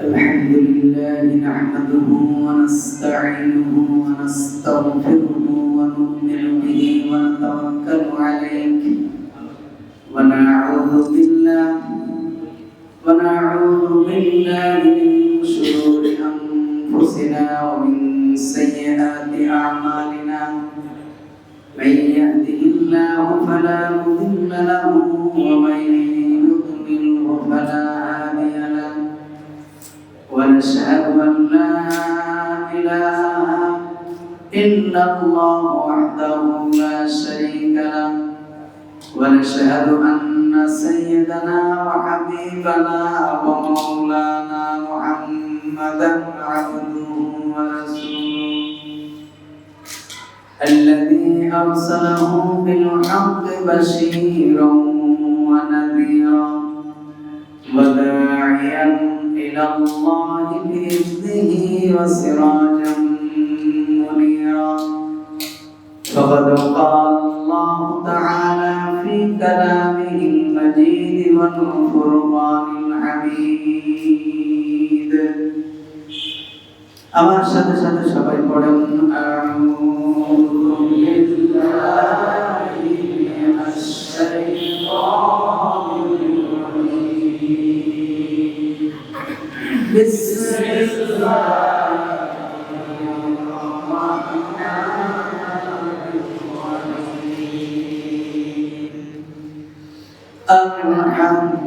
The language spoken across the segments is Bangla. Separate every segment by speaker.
Speaker 1: الحمد لله نحمده ونستعينه ونستغفره ونؤمن به ونتوكل عليه ونعوذ بالله من شرور أنفسنا ومن سيئات أعمالنا من يهده الله فلا مضل له ومن يضلله فلا هادي له ونشهد أن لا إله إلا الله وحده لا شريك له ونشهد أن سيدنا وحبيبنا ومولانا محمدا عبده ورسوله الذي أرسله بالحق بشيرا ونذيرا وداعيا إلى الله بإذنه وسراجا منيرا فقد قال الله تعالى في كلامه المجيد والفرقان الحميد আমার সাথে সাথে সবাই পড়েন আউযু বিল্লাহি মিনাশ শাইতানির রাজীম বিসমিল্লাহির রহমানির রহিম আলহামদুলিল্লাহি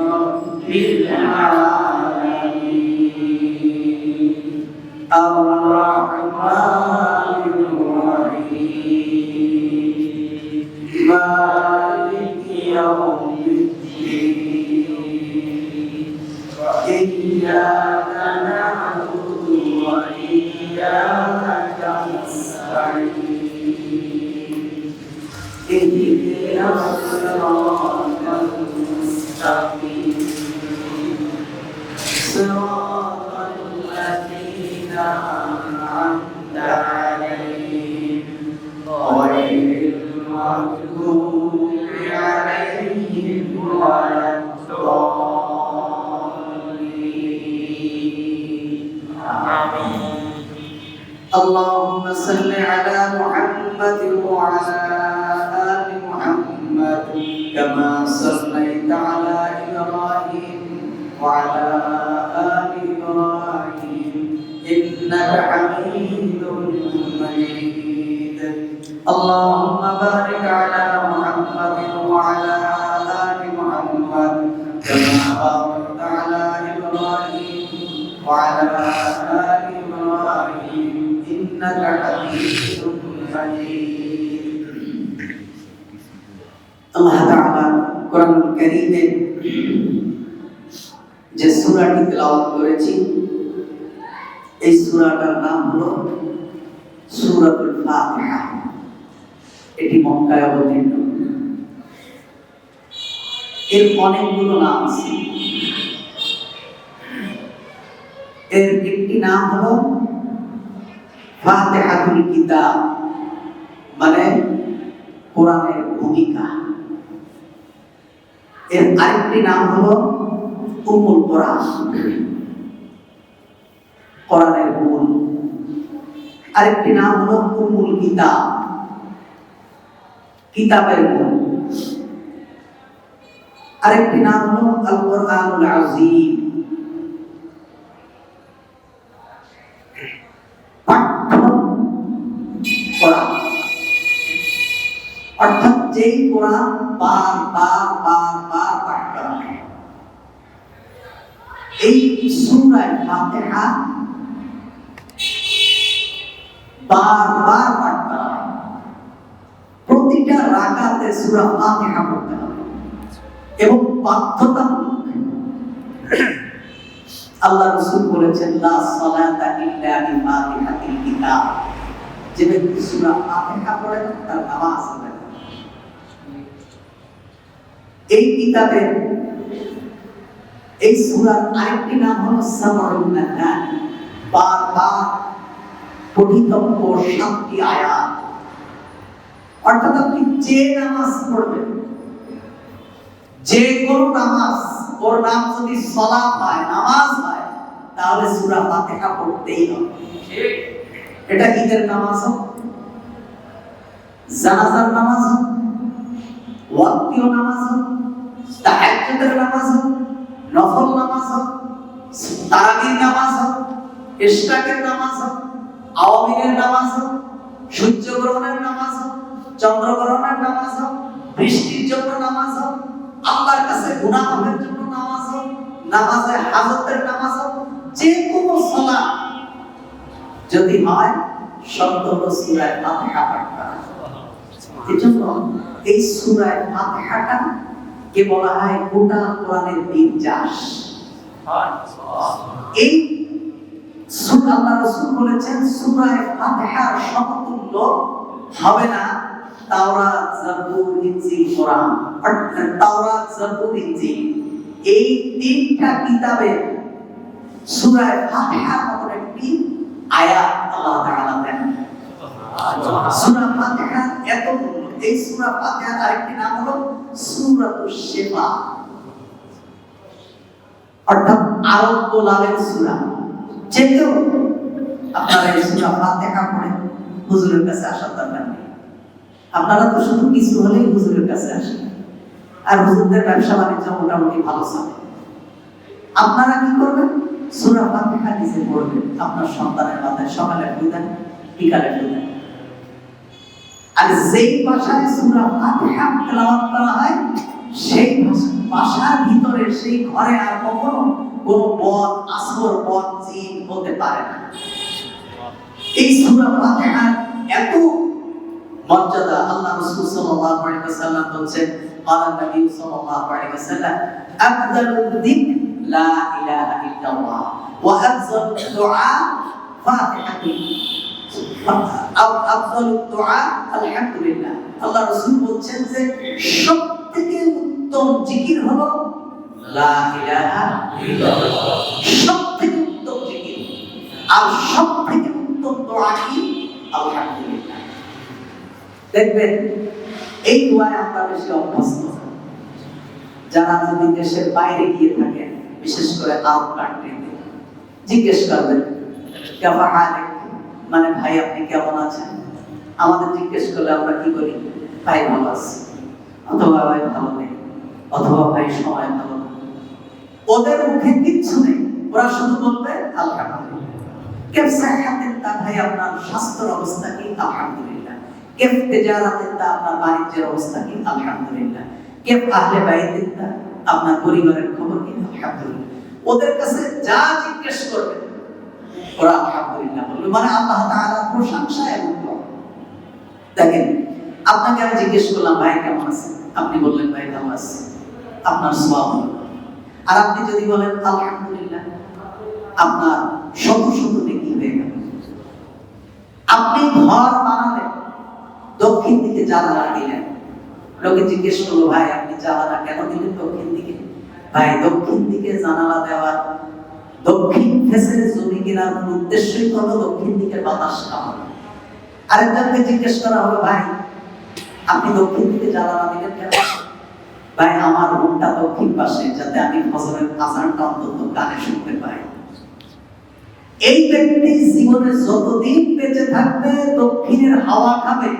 Speaker 1: রাব্বিল আলামিন الرحمن الرحيم مالك يوم الدين إياك نعبد وإياك نستعين اهدنا الصراط المستقيم صراط الذين أنعمت عليهم غير المغضوب عليهم ولا الضالين آمين اللهم صل على محمد وعلى آل محمد كما صليت على إبراهيم وعلى آل إبراهيم إنك حميد مجيد اللهم بارك على محمد وعلى آل محمد كما باركت على إبراهيم وعلى آل إبراهيم إنك حميد مجيد الله تعالى قرآن الكريم যে সূরাটি তেলাওয়াত করেছি এই সূরাটার নাম হলো সূরাতুল ফাতিহা। এটি মক্কায় অবতীর্ণ। এর অনেকগুলো নাম আছে। এর একটি নাম হলো ফাতিহাতুল কিতাব, মানে কোরআনের ভূমিকা। এর আরেকটি নাম হলো উম্মুল কোরআন, কোরআনের মূল। আরেকটি নাম হলো উম্মুল কিতাব, কিতাবের মূল। আরেকটি নাম হলো আল কোরআনুল আযীম, পাঠ্য কোরআন। অর্থাৎ যেই কোরআন বারবার পাঠ করা হয়। এই সূরা ফাতিহা বারবার পাঠ করা হয়। প্রতিটা রাকাতে সূরা ফাতিহা পড়তে হবে এবং বাধ্যতামূলক। আল্লাহ রাসূল বলেছেন লা সালাতা ইল্লা বিফাতিহাতিল কিতাব, যে ব্যক্তি সূরা ফাতিহা পড়ে না তার নামাজ হবে না। এই কিতাবের এই সূরার আরেকটি নাম হলো সাবউন নাদান, বারবার পঠিতব্য 7টি আয়াত। অর্থাৎ আপনি যে নামাজ পড়বেন, যে কোনো নামাজ ওর নাম যদি সালাত হয়, নামাজ হয়, তাহলে সূরা ফাতিহা পড়তেই হবে। ঠিক, এটা ঈদের নামাজ হোক, জানাজার নামাজ হোক, ওয়াক্তীয় নামাজ হোক, তাহাজ্জুদের নামাজ হোক, নফল নামাজ হোক, তারাবির নামাজ হোক, ইশরাকের নামাজ হোক, আওয়ামিনের নামাজ হোক, সূর্যগ্রহণের নামাজ হোক, চন্দ্রগ্রহণের নামাজ হোক, বৃষ্টির জন্য নামাজ হোক, আল্লাহর কাছে গুনাহ মাফের জন্য নামাজ হোক, নামাজে হাজতের নামাজ হোক, যে কোনো সালাত যদি হয় শব্দ হলো সূরা ফাতিহা পাঠ করা। এজন্য এই সূরা ফাতিহাটা কে বলা হয় গোটা কোরআনের নির্যাস। এই সূরা আল্লাহ রাসূল বলেছেন সূরা ফাতিহার সমতুল্য হবে না তাওরাত, জাবুর, ইনজিল, কোরআন। অর্থাৎ তাওরাত, জাবুর, ইনজিল এই তিনটা কিতাবে সূরা ফাতিহার মতো একটি আয়াত আল্লাহ তাআলা দেন। সূরা ফাতিহা এত মূল্য। এই সূরা ফাতিহার আরেকটি নাম হলো সূরাতুশ শিফা, অর্থাৎ আরোগ্য লাভের সূরা। যে কেউ আপনারা এই সূরা ফাতিহা পড়ে হুজুরের কাছে আসার দরকার নেই। আপনারা তো শুধু কিছু হলেই হুজুরের কাছে আসেন, আর হুজুরদের ব্যবসা বাণিজ্য মোটামুটি ভালো চলে। আপনারা কি করবেন? সূরা ফাতিহা নিজে পড়বেন, আপনার সন্তানের মাথায় সকালে পড়বেন, বিকালে পড়বেন। আর যেই ভাষায় সূরা ফাতিহা তেলাওয়াত করা হয় সেই ভাষার ভিতরে সেই ঘরে আর কখনো কোনো বদ আসর, বদ জিন হতে পারে না। এই সূরা ফাতিহার এত মর্যাদা। আল্লাহ রাসূল সাল্লাল্লাহু আলাইহি ওয়াসাল্লাম বলেন, قال النبي صلى الله عليه وسلم أفضل الذكر لا إله إلا الله وأفضل الدعاء فاتحة أو أفضل الدعاء الحمد لله। আল্লাহ রাসূল বলেন যে সবথেকে উত্তম জিকির হলো লা ইলাহা ইল্লাল্লাহ, সবথেকে উত্তম জিকির। আর সবথেকে উত্তম দোয়া কি? আলহামদুলিল্লাহ। দেখবেন এই দোয়ায় আমরা বেশি অভ্যস্ত। যারা যদি দেশের বাইরে গিয়ে থাকেন, বিশেষ করে আরব কান্ট্রিতে, জিজ্ঞেস করবেন কেমন হালে, মানে ভাই আপনি কেমন আছেন। আমাদের জিজ্ঞেস করলে আমরা কি করি? ভাই ভালো আছি, অথবা ভাই ভালো নেই, অথবা ভাই সময় ভালো না। ওদের মুখে কিচ্ছু নেই, ওরা শুধু বলবে আলহামদুলিল্লাহ। কেফ সাহাতেন, তা ভাই আপনার স্বাস্থ্যের অবস্থা কি? আলহামদুলিল্লাহ। কেফ তিজারাতেন, তা আপনার বাণিজ্যের অবস্থা কি? আলহামদুলিল্লাহ। কেফ আহলে বাইতেন, তা আপনার পরিবারের খবর কি? আলহামদুলিল্লাহ। ওদের কাছে যা জিজ্ঞেস করবে ওরা আলহামদুলিল্লাহ বলবে, মানে আল্লাহ তাআলার প্রশংসা এবং দোয়া। দেখেন আপনাকে আমি জিজ্ঞেস করলাম ভাই কেমন আছেন, আপনি বললেন ভাই ভালো আছি, আপনার সওয়াব হলো। আর আপনি যদি বলেন আলহামদুলিল্লাহ, আপনার শত শত নেকি হয়ে গেল। আপনি ঘর বানালেন, দক্ষিণ দিকে জানালা দিলেন, লোকে জিজ্ঞেস করলো ভাই আপনি জানালা কেন দিলেন দক্ষিণ দিকে? ভাই দক্ষিণ দিকে জানালা দেওয়ার, দক্ষিণ ফেসের জমি কেনার উদ্দেশ্যই হলো দক্ষিণ দিকে বাতাস খাওয়া। আরেকজনকে জিজ্ঞেস করা হলো ভাই আপনি দক্ষিণ দিকে জানালা দিলেন কেন? ভাই আমার রুমটা দক্ষিণ পাশে, যাতে আমি ফজরের আযানটা অন্তত কানে শুনতে পাই। এই ব্যক্তি জীবনে যতদিন বেঁচে থাকবে দক্ষিণের হাওয়া খাবে,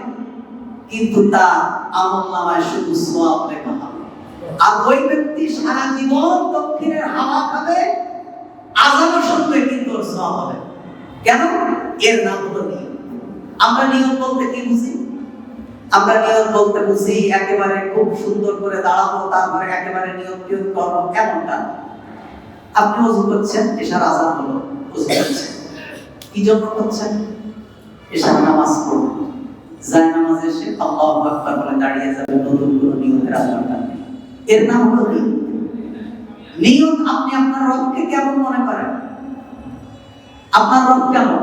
Speaker 1: কিন্তু তার আমলনামায় শুধু সওয়াব লেখা হবে। আর ওই ব্যক্তি সারা জীবন দক্ষিণের হাওয়া খাবে, আযানও শুনবে, কিন্তু ওর সওয়াব হবে। কেন? এর নাম হলো নিয়ত। আমরা নিয়ত বলতে কি বুঝি? আমরা নিয়ত বলতে বুঝি একেবারে খুব সুন্দর করে দাঁড়াবো, তারপরে একেবারে নিয়ত করবো, এমনটা। আপনি ওযু করছেন, এশার আযান হলো, ওযু করছেন, কি জন্য করছেন? এশার নামাজ পড়ব। জায়নামাজে এসে আল্লাহু আকবার বলে দাঁড়িয়ে যাবেন, নতুন কোনো নিয়তের দরকার নেই। এর নাম হলো নিয়ত। নিয়ত আপনি আপনার রবকে কেমন মনে করেন? আপনার রব কেমন?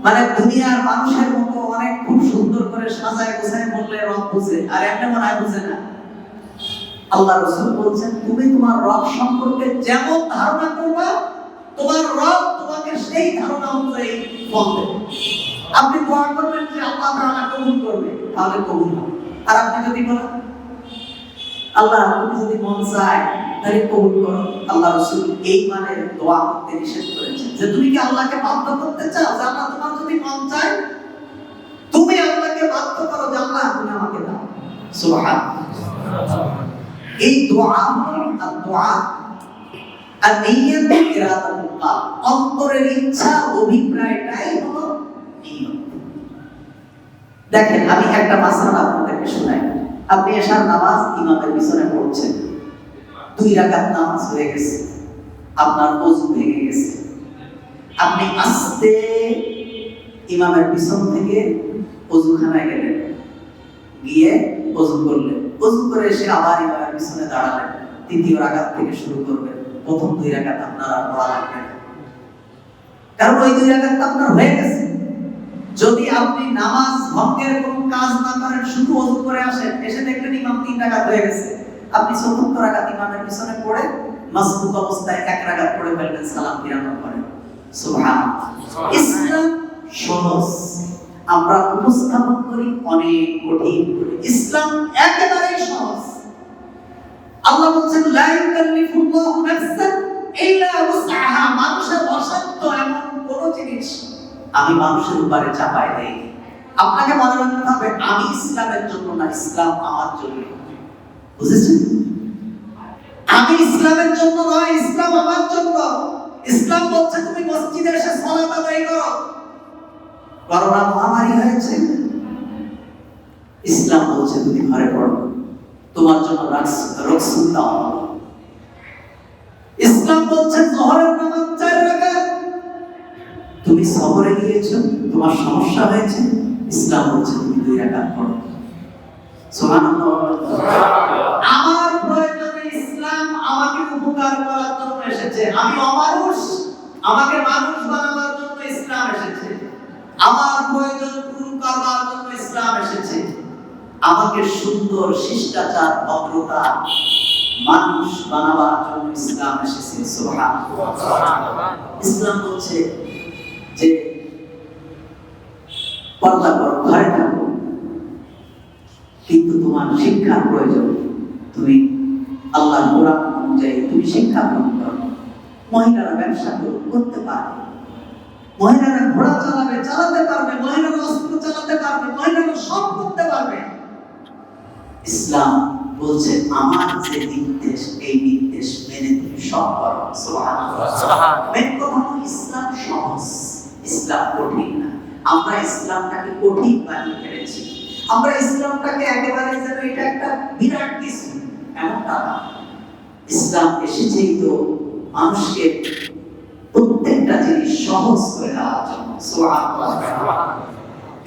Speaker 1: মানে দুনিয়ার মানুষের মতো অনেক খুব সুন্দর করে সাজায় গোছায় বললে রব বুঝে, আর এমনি মনে হয় বুঝে না। আল্লাহ রাসূল বলছেন তুমি তোমার রব সম্পর্কে যেমন ধারণা করবা, তোমার রব তোমাকে সেই ধারণা অনুযায়ী ফল দেবে। আপনি দোয়া করবেন যে আল্লাহ তাআলা কবুল করবে, তাহলে কবুল হবে। আর আপনি যদি বলেন আল্লাহ তুমি যদি মন চায় তাহলে কবুল করো। আল্লাহ রাসূল এই মানে দোয়া করতে নিষেধ করেছেন যে তুমি কি আল্লাহকে বাধ্য করতে চাও যে আল্লাহ তোমার যদি মন চায় তুমি আল্লাহকে বাধ্য করো যে আল্লাহ তুমি আমাকে দাও। সুবহানাল্লাহ। এই দোয়া হলো দোয়া আর নিয়ত ইরাদাতুল কলব, অন্তরের ইচ্ছা অভিপ্রায়টাই হলো নিয়ত। দেখেন আমি একটা মাসআলা আপনাদেরকে শোনাই। আপনি এশার নামাজ ইমামের পিছনে পড়ছেন, 2 রাকাত নামাজ হয়ে গেছে, আপনার ওযু ভেঙে গেছে, আপনি আস্তে ইমামের পিছন থেকে ওযুখানায় গেলেন, গিয়ে ওযু করলেন, ওযু করে এসে আবার ইমামের পিছনে দাঁড়ালেন, 3য় রাকাত থেকে শুরু করবেন। প্রথম 2 রাকাত আপনার আর পড়া লাগবে না, কারণ ওই 2 রাকাত আপনার হয়ে গেছে। যদি আপনি নামাজ ভঙ্গের কোনো কাজ না করেন, শুধু ওযু করে আসেন, এসে দেখলেন ইমাম 3 রাকাত হয়ে গেছে, আপনি 4র্থ রাকাত ইমামের পিছনে পড়ে মাসবুক অবস্থায় 1 রাকাত পড়ে ফেলবেন, সালাম ফিরানোর পরে। সুবহানাল্লাহ। ইসলাম সহজ, আমরা উপস্থাপন করি অনেক কঠিন করে। ইসলাম একেবারে সহজ। আল্লাহ বলেন লা ইউকাল্লিফুল্লাহু নাফসান ইল্লা উসআহা, মানুষের অসাধ্য এমন কোন জিনিস আমি মানুষের উপরে চাপাই দেই। আপনাকে মনে রাখতে হবে আমি ইসলামের জন্য না, ইসলাম আমার জন্য। বুঝেছেন? আমি ইসলামের জন্য নয়, ইসলাম আমার জন্য। ইসলাম বলছে তুমি মসজিদে এসে সালাত আদায় করো। করোনা মহামারী হয়েছে, ইসলাম বলছে তুমি ঘরে পড়ো, তোমার জন্য রাসূল দাও। ইসলাম বলছে যোহরের নামাজ 4 রাকাত, তুমি সফরে গিয়েছো, তোমার সমস্যা হয়েছে, ইসলাম বলছে তুমি 2 রাকাত পড়ো। সুবহানাল্লাহ। আমার প্রয়োজনে ইসলাম আমাকে উপকার করার জন্য এসেছে। আমি অমানুষ, আমাকে মানুষ বানাবার জন্য ইসলাম এসেছে। আমার প্রয়োজন পূরণ করার জন্য ইসলাম এসেছে। আমাকে সুন্দর শিষ্টাচার ভদ্রতা মানুষ বানাবার জন্য ইসলাম এসেছে। সুবহানাল্লাহ। ইসলাম বলছে যে পর্দা করো, ঘরে থাকো, কিন্তু তোমার শিক্ষার প্রয়োজন, তুমি আল্লাহর কোরআন অনুযায়ী তুমি শিক্ষা গ্রহণ করো। মহিলারা ব্যবসা করতে পারবে, মহিলারা ঘোড়া চালাতে পারবে, মহিলারা অস্ত্র চালাতে পারবে, মহিলারা সব করতে পারবে। ইসলাম বলছে আমার যে নির্দেশ, এই নির্দেশ মেনে তুমি সব করো। সুবহানাল্লাহ। মেন কথা হলো ইসলাম সহজ, ইসলাম কঠিন না। আমরা ইসলামটাকে কঠিন বানিয়ে ফেলেছি। আমরা ইসলামটাকে একেবারে যেন এটা একটা বিরাট কিছু এমনটা না। ইসলাম এসেছেই তো মানুষকে প্রত্যেকটা জিনিস সহজ করে দেওয়ার জন্য। সুবহানাল্লাহ।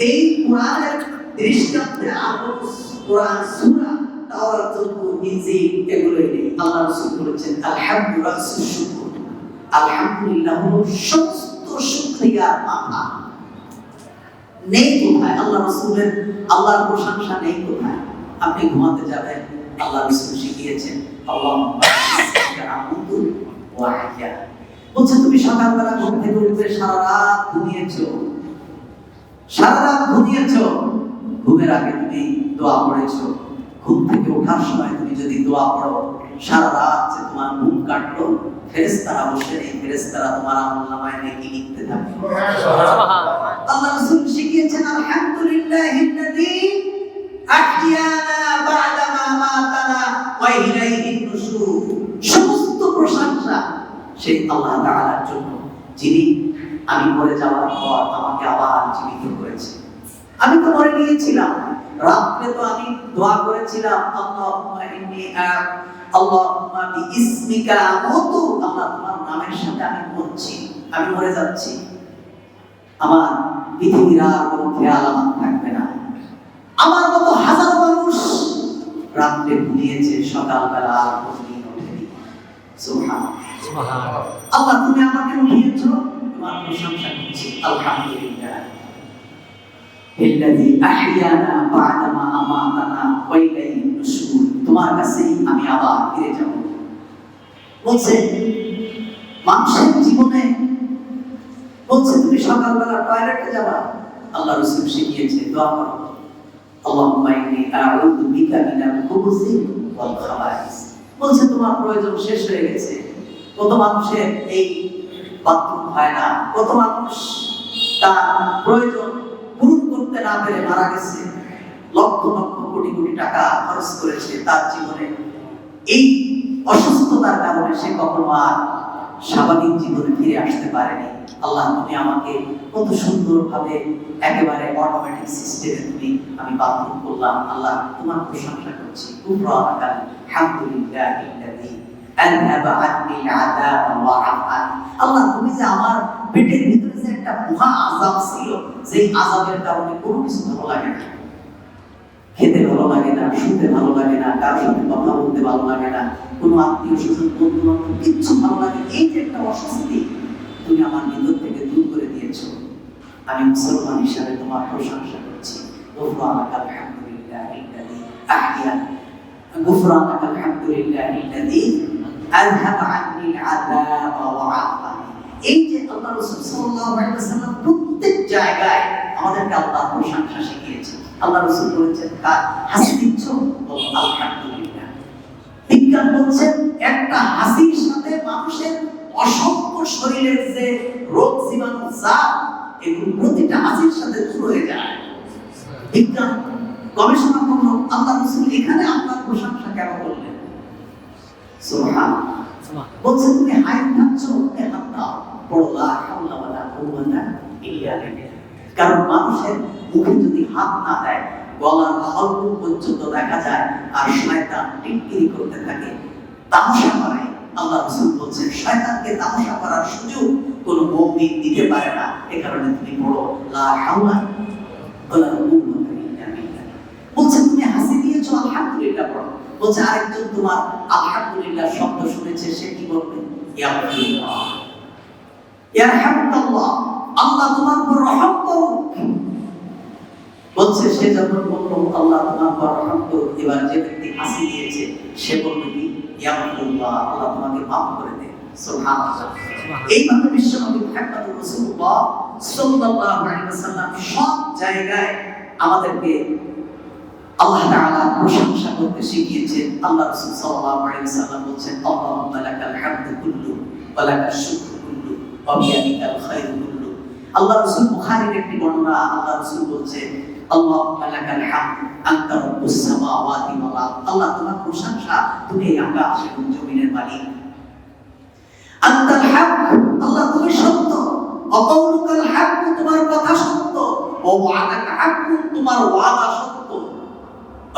Speaker 1: এই কোরআনের দৃষ্টান্তে আরো কোরআন সূরা তাওরাত, জবুর, ইনজিল এগুলোই নেই। আল্লাহ রাসূল বলেছেন আলহামদুলিল্লাহ, শুকর, আলহামদুলিল্লাহ হলো সমস্ত শুকরিয়ার মাথা। নেই কোথায় আল্লাহ রাসূলের আল্লাহর প্রশংসা নেই কোথায়? আপনি ঘুমাতে যাবেন, আল্লাহ রাসূল শিখিয়েছেন আল্লাহুম্মা বিসমিকা আমুতু ওয়া আহয়া। বলছে তুমি সকালবেলা ঘুম থেকে উঠে সারা রাত ঘুমিয়েছো, ঘুমের আগে তুমি দোয়া পড়েছো, ঘুম থেকে ওঠার সময় তুমি যদি দোয়া পড়ো, সারা রাত যে তোমার ঘুম কাটলো, ফেরেশতারা বসে এই ফেরেশতারা তোমার আমলনামায় নেকি লিখতে থাকে। আল্লাহ রাসূল শিখিয়েছেন আলহামদুলিল্লাহিল্লাযী আহইয়ানা বা'দা মা মাতানা ওয়া ইলাইহিন নুশুর। সমস্ত প্রশংসা সেই আল্লাহ তাআলার জন্য, যিনি আমি মরে যাওয়ার পর আমাকে আবার জীবিত করেছে। আমি তো মরে গিয়েছিলাম, রাতে তো আমি দোয়া করেছিলাম আল্লাহুম্মা ইন্নী আল্লাহুম্মা বিইসমিকা আমুতু, আল্লাহ তোমার নামের সাথে আমি মরছি, আমি মরে যাচ্ছি, আমার পৃথিবীর আর কোনো খেয়াল আমার থাকবে না। আমার মতো হাজার মানুষ রাতে ঘুমিয়েছে, সকালবেলা আর কোনদিন ওঠেনি। সুবহানাল্লাহ। আল্লাহ তুমি আমাকে উঠিয়েছো, তোমার প্রশংসা করছি। আলহামদুলিল্লাহ الذي أحيانا بعدما أماتنا وإليه النشور। তোমার কাছেই আমি আবার ফিরে যাব। বলছে মানুষের জীবনে, বলছে তুমি সকালবেলা টয়লেটে যাবা, আল্লাহ রাসূল শিখিয়েছে দোয়া করো আল্লাহুম্মা ইন্নী আউযু বিকা মিনাল খুবুসি ওয়াল খাবাইস। বলছে তোমার প্রয়োজন শেষ হয়ে গেছে। কত মানুষের এই বাথরুম হয় না, কত মানুষ তার প্রয়োজন পূরণ করতে না পেরে মারা গেছে, লক্ষ লক্ষ কোটি কোটি টাকা খরচ করেছে তার জীবনে। এই অসুস্থতার কারণে সে কখনো আর স্বাভাবিক জীবনে ফিরে আসতে পারেনি। আল্লাহ তুমি আমাকে কত সুন্দরভাবে একেবারে অটোমেটিক সিস্টেমে তুমি আমি বাথরুম করলাম। আল্লাহ তোমার প্রশংসা করছি। কুফরানাকাল হামদুলিল্লাহিল্লাযী আযহাবা আন্নিল আযাব ওয়া আফানি। আল্লাহ তুমি যে আমার পেটের ভিতরে যে একটা মহা আযাব ছিল, যেই আযাবের কারণে কোনো কিছু ভালো লাগে না, খেতে ভালো লাগে না, শুতে ভালো লাগে না, কারোর সাথে কথা বলতে ভালো লাগে না, কোনো আত্মীয় স্বজন বন্ধু বান্ধব কিচ্ছু ভালো লাগে, এই যে একটা অস্বস্তি তুমি আমার ভিতর থেকে দূর করে দিয়েছো। আমি মুসলমান হিসাবে তোমার প্রশংসা করছি। গুফরানাকাল হামদুলিল্লাহিল্লাযী আহইয়ানা, গুফরানাকাল হামদুলিল্লাহিল্লাযী আযহাবা আন্নিল আযাব ওয়া আফানি। এই যে আল্লাহ রাসূল সাল্লাল্লাহু আলাইহি ওয়াসাল্লাম প্রত্যেক জায়গায় আমাদেরকে আল্লাহর প্রশংসা শিখিয়েছেন। আল্লাহ রাসূল বলেছেন, হাসি দিচ্ছ, আলহামদুলিল্লাহ। বিজ্ঞান বলছেন একটা হাসির সাথে মানুষের অসংখ্য শরীরের যে রোগ জীবাণু জাত, এগুলো প্রতিটা হাসির সাথে দূর হয়ে যায়। বিজ্ঞান গবেষণা করলো আল্লাহ রাসূল এখানে আল্লাহর প্রশংসা কেন করলেন? সুবহানাল্লাহ। বলছে তুমি হায়াত থাকছো, হাত দাও, বড় লা হাওলা ওয়ালা কুওয়াতা ইল্লা বিল্লাহ। কারণ মানুষের মুখে যদি হাত না দেয়, গলার হলক পর্যন্ত দেখা যায়, আর শয়তান টিটকিরি করতে থাকে, তামাশা করে। আল্লাহ রাসূল বলেন শয়তানকে তামাশা করার সুযোগ কোন মুমিন দিতে পারে না। এই কারণে তুমি বড় লা হাওলা ওয়ালা কুওয়াতা ইল্লা বিল্লাহ। বলছে তুমি হাসি দিয়েছো, আলহামদুলিল্লাহ বলো। বলছে আরেকজন তোমার আলহামদুলিল্লাহ শব্দ শুনেছে, সে কি বলবে? ইয়া আল্লাহ, ইয়ারহামুকাল্লাহ, আল্লাহ তোমার উপর রহম করুন। বলছে সে যখন বলল আল্লাহ তোমার উপর রহম করুন, এবার যে ব্যক্তি হাসি দিয়েছে সে বলবে কি? ইয়া আল্লাহ, আল্লাহ তোমাকে মাফ করে দেন। সুবহানাল্লাহ। এইভাবে বিশ্বনবী মুহাম্মদ রাসূলুল্লাহ সাল্লাল্লাহু আলাইহি ওয়াসাল্লাম সব জায়গায় আমাদেরকে আল্লাহ তাআলা প্রশংসা করতে শিখিয়েছেন। আল্লাহ রাসূল সাল্লাল্লাহু আলাইহি ওয়াসাল্লাম বলেন, আল্লাহুম্মা লাকাল হামদু কুল্লু ওয়া লাকাশ শুকরু কুল্লু ওয়া বিয়াদিকাল খায়রু কুল্লু। আল্লাহ রাসূল বুখারীর একটি বর্ণনা, আল্লাহ রাসূল বলেন, আল্লাহুম্মা লাকাল হামদ আনতা রাব্বুস সামাওয়াতি ওয়াল আরদ। আল্লাহ তোমার প্রশংসা, তুমি আকাশ এবং জমিনের মালিক। আনতাল হক, আল্লাহ তুমি সত্য। অকাউলুকাল হক, তোমার কথা সত্য। ওয়া ওয়াদাকা হক, তোমার ওয়াদা সত্য।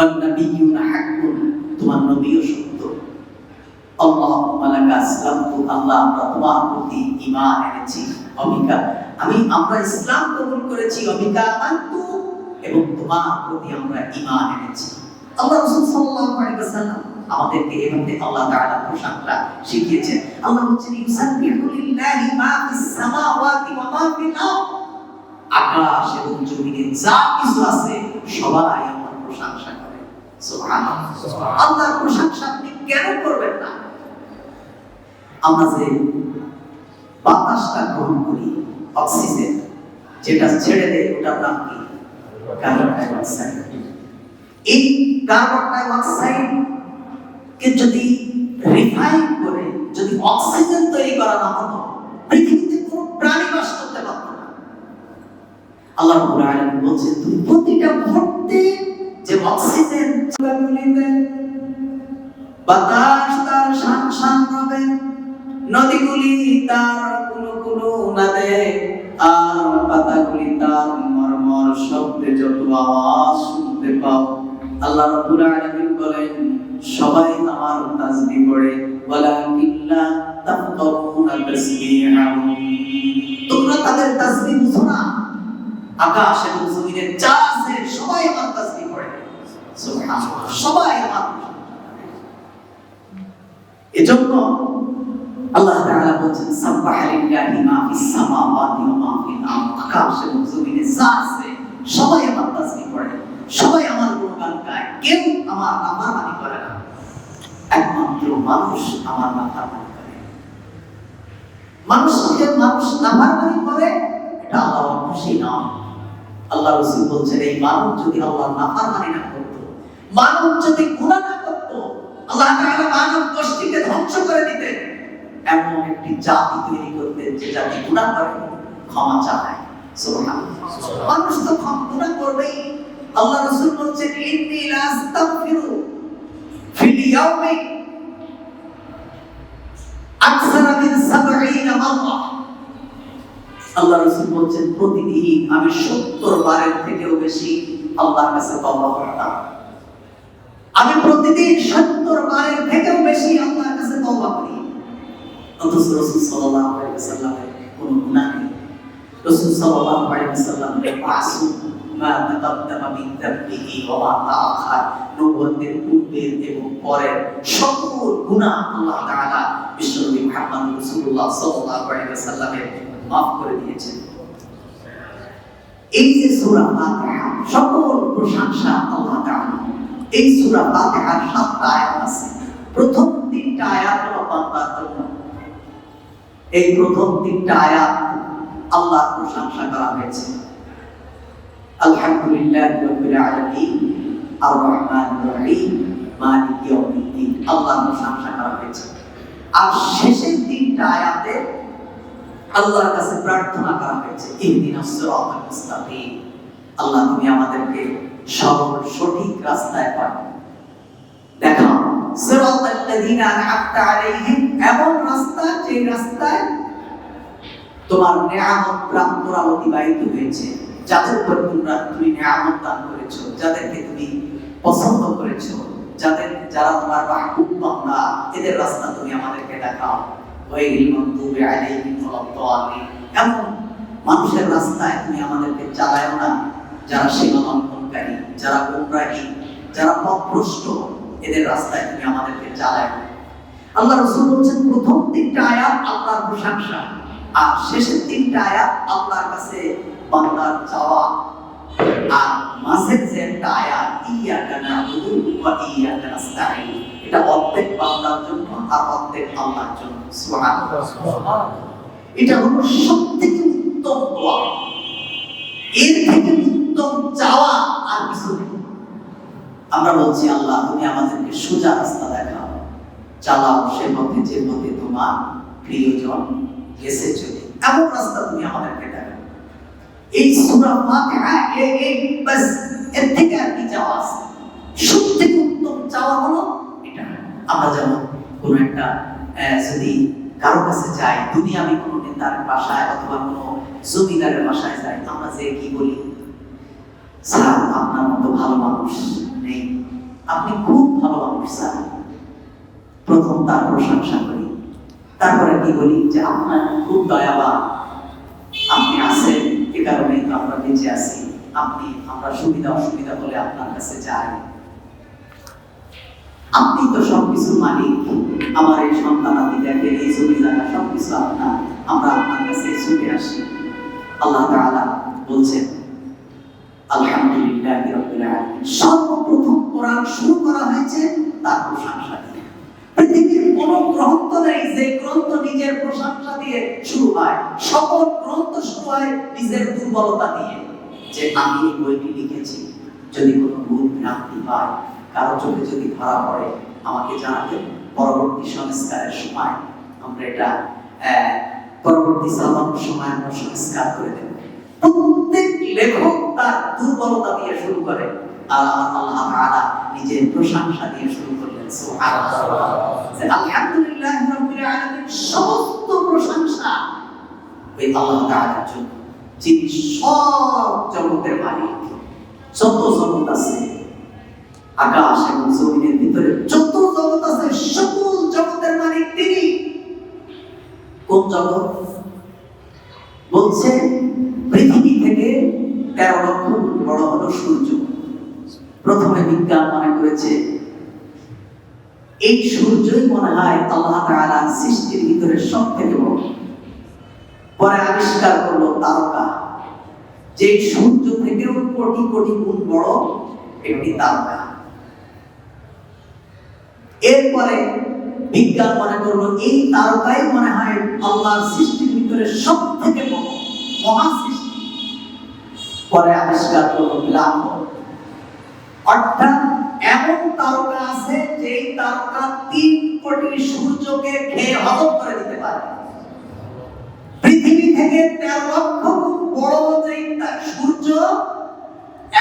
Speaker 1: আন-নাবিয়্যুনা হাক্কুন, তোমার নবীও সত্য। আল্লাহুম্মা লাকা আসলামতু, আল্লাহ আমরা তোমার প্রতি ঈমান এনেছি। আমরা ইসলাম কবুল করেছি। অবিকা আমানতু, এবং তোমার প্রতি আমরা ঈমান এনেছি। আল্লাহ রাসূল সাল্লাল্লাহু আলাইহি ওয়াসাল্লাম আমাদেরকে এভাবে আল্লাহ তাআলা প্রশংসা শিখিয়েছেন। আল্লাহ বলেন, ইউসাব্বিহু লিল্লাহি মা ফিস সামাওয়াতি ওয়া মা ফিল আরদ। আকাশ এবং জমিনে যা কিছু আছে সবাই আল্লাহর প্রশংসা করে। সুবহানাল্লাহ। আল্লাহর প্রশংসা আপনি কেন করবেন না? আমরা যে বাতাসটা গ্রহণ করি, অক্সিজেন, যেটা ছেড়ে দেয় ওটার নাম কি? Carbon die oxide. এই কার্বন ডাই অক্সাইড কে যদি রিফাইন করে যদি অক্সিজেন তৈরি করা না হতো, পৃথিবীতে কোনো প্রাণী বাস করতে পারত না। আল্লাহ রাব্বুল আলামিন বলেন, তুমি প্রতিটা মুহূর্তে যে অক্সিজেন গুলিতে বাতাস তার শান হবে, নদীগুলি তার কুলুকুলু নাদে, আর পাতাগুলি তার মরমর শব্দে যত আওয়াজ শুনতে পাও। আল্লাহ রাব্বুল আলামিন বলেন, সবাই আমার তাসবিহ পড়ে, ওয়ালাকিল্লা তাফকাহুনা তাসবিহাহুম, তোমরা তাদের তাসবিহ বুঝো না। আকাশ এবং জমিনের যা আছে সবাই আমার তাসবিহ পড়ে। সুবহানাল্লাহ, সবাই আমার। এজন্য আল্লাহ তাআলা বলেন, সাব্বাহা লিল্লাহি মা ফিস সামাওয়াতি ওয়া মা ফিল আরদ। আকাশ এবং জমিনে যা আছে সবাই আমার তাসবিহ পড়ে, সবাই আমার গুণগান গায়। কেউ আমার নাফরমানি করে না, একমাত্র মানুষ আমার নাফরমানি করে। মানুষ নাফরমানি করে, এটা আল্লাহর খুশি নয়। আল্লাহ রাসূল বলেন, এই মানব যদি আল্লাহর নাফরমানি না করত, মানব যদি গুনাহ না করত, আল্লাহ তাআলা মানব গোষ্ঠীকে ধ্বংস করে দিতেন, এমন একটি জাতি তৈরি করতেন যে জাতি গুনাহ করে ক্ষমা চায়। সুবহানাল্লাহ। মানুষ তো গুনাহ করবেই। আল্লাহ রাসূল বলছেন ইন্নী লা আস্তাগফিরু ফিল ইয়াউমি আকসারা মিন 70 মাররা। আল্লাহ রাসূল বলছেন প্রতিদিন আমি 70 বারের থেকেও বেশি আল্লাহর কাছে তওবা করতাম। আমি প্রতিদিন 70 বারের থেকেও বেশি আল্লাহর কাছে তওবা করি। অথচ রাসূল সাল্লাল্লাহু আলাইহি ওয়াসাল্লামের কোনো গুনাহ নেই। রাসূল সাল্লাল্লাহু আলাইহি ওয়াসাল্লাম মাসুম, মা তাকাদ্দামা মিন যামবিহি ওয়া মা তাআখার, নবুয়তের পূর্বের এবং পরের সকল গুনাহ আল্লাহ তাআলা বিশ্বনবী মুহাম্মদ রাসূলুল্লাহ সাল্লাল্লাহু আলাইহি ওয়াসাল্লামের মাফ করে দিয়েছেন। এই যে সূরা ফাতিহা, সকল প্রশংসা আল্লাহ তাআলা। এই সূরা ফাতিহার 7টা আয়াত আছে। প্রথম 3টা আয়াত হলো বান্দার জন্য। এই প্রথম 3টা আয়াত আল্লাহর প্রশংসা করা হয়েছে। আলহামদুলিল্লাহি রাব্বিল আলামিন, আর রহমানির রহিম, মালিকি ইয়াউমিদ্দিন, আল্লাহর প্রশংসা করা হয়েছে। আর শেষের 3টা আয়াতে আল্লাহর কাছে প্রার্থনা করা হয়েছে ইহদিনাস সিরাতাল মুস্তাকিম, আল্লাহ তুমি আমাদেরকে সঠিক রাস্তায় দেখাও। সিরাতাল লাযিনা আন'আমতা আলাইহিম, এমন রাস্তা যে রাস্তায় তোমার নিয়ামত প্রাপ্তরা অতিবাহিত হয়েছে, যাদের উপর তুমি নিয়ামত দান করেছো, যাদেরকে তুমি পছন্দ করেছো, যারা তোমার মাহবুব বান্দা, এদের রাস্তা তুমি আমাদেরকে দেখাও। ওয়াইল মাগদুবি আলাইহিম ওয়ালাদ-দাল্লিন, এমন মানুষের রাস্তায় তুমি আমাদেরকে চালায়ো না যারা সীমা লঙ্ঘনকারী, যারা গোমরাহী, যারা পথভ্রষ্ট, এদের রাস্তায় তুমি আমাদেরকে চালায়ো না। আল্লাহ রাসূল বলেন প্রথম 3টা আয়াত আল্লাহর প্রশংসা, আর শেষের 3টা আয়াত আল্লাহর কাছে বান্দার চাওয়া। আর মাঝের যে একটা আয়াত ইয়াকা না'বুদু ওয়া ইয়াকা নাস্তাঈন, এটা অর্ধেক বান্দার জন্য আর অর্ধেক আল্লাহর জন্য। সুবহানাল্লাহ। এটা হলো সবথেকে উত্তম দোয়া, এর থেকে উত্তম চাওয়া আর কিছু নেই। আমরা বলছি আল্লাহ তুমি আমাদেরকে সোজা রাস্তা দেখাও, চালাও সে পথে যে পথে তোমার প্রিয়জন গেছে চলে, এমন রাস্তা তুমি আমাদেরকে দেখাও। এই সূরা ফাতিহা এই বাস, এর থেকে আর কি চাওয়া আছে? সবথেকে উত্তম চাওয়া হলো এটা। আমরা যেমন কোনো একটা যদি কারো কাছে যাই, দুনিয়াবি কোনো নেতার বাসায় অথবা কোনো জমিদারের বাসায় যাই, আমরা যে কি বলি, স্যার আপনার মতো ভালো মানুষ নেই, আপনি খুব ভালো মানুষ স্যার। প্রথম তার প্রশংসা করি, তারপরে কি বলি যে আপনার খুব দয়াবান, আপনি আছেন, এ কারণেই তো আমরা বেঁচে আছি, আমরা সুবিধা অসুবিধা বলে আপনার কাছে যাই, আপনি তো সবকিছু মালিক, আমার এই সন্তানাদি দেখেন, এই জমি জায়গা সবকিছু আপনার, আমরা আপনার কাছে ছুটে আসি। আল্লাহ তাআলা বলছেন আলহামদুলিল্লাহি রাব্বিল আলামিন, সর্বপ্রথম কোরআন শুরু করা হয়েছে তার প্রশংসা দিয়ে। পৃথিবীর কোন গ্রন্থ নেই যে গ্রন্থ নিজের প্রশংসা দিয়ে শুরু হয়। সকল গ্রন্থ শুরু হয় নিজের দুর্বলতা দিয়ে, যে আমি এই বইটি লিখেছি, যদি কোনো ভুল ভ্রান্তি পাই, কারো চোখে যদি ধরা পড়ে আমাকে জানাতে, পরবর্তী সংস্কারের সময় আমরা এটা পরবর্তী সালানোর সময় আমরা সংস্কার করে দেব। প্রত্যেক লেখক তার দুর্বলতা দিয়ে শুরু করে, আর আল্লাহ তাআলা নিজের প্রশংসা দিয়ে শুরু করলেন। সুবহানাল্লাহ। আলহামদুলিল্লাহি রাব্বিল আলামিন, সমস্ত প্রশংসা ওই আল্লাহ তাআলার জন্য, যিনি সব জগতের মালিক। যত জগৎ আছে, আকাশ এবং জমিনের ভিতরে যত জগৎ আছে, সকল জগতের মালিক তিনি। কোন জগৎ? বলছে পৃথিবী থেকে 13 লক্ষ গুণ বড় হলো সূর্য। প্রথমে বিজ্ঞান মনে করেছে এই সূর্যই মনে হয় আল্লাহ তাআলার সৃষ্টির ভিতরে সবথেকে বড়। পরে আবিষ্কার করলো তারকা, যে সূর্য থেকেও কোটি কোটি গুণ বড় একটি তারকা। এরপরে বিজ্ঞান মনে করলো এই তারকাই মনে হয় আল্লাহর সৃষ্টির ভিতরে সবথেকে বড় মহা সৃষ্টি। পরে আবিষ্কার করলো ব্ল্যাক হোল, অর্থাৎ এমন তারকা আছে যে তারকা 3 কোটি সূর্যকে খেয়ে হজম করে দিতে পারে। পৃথিবী থেকে 13 লক্ষ গুণ বড় যে সূর্য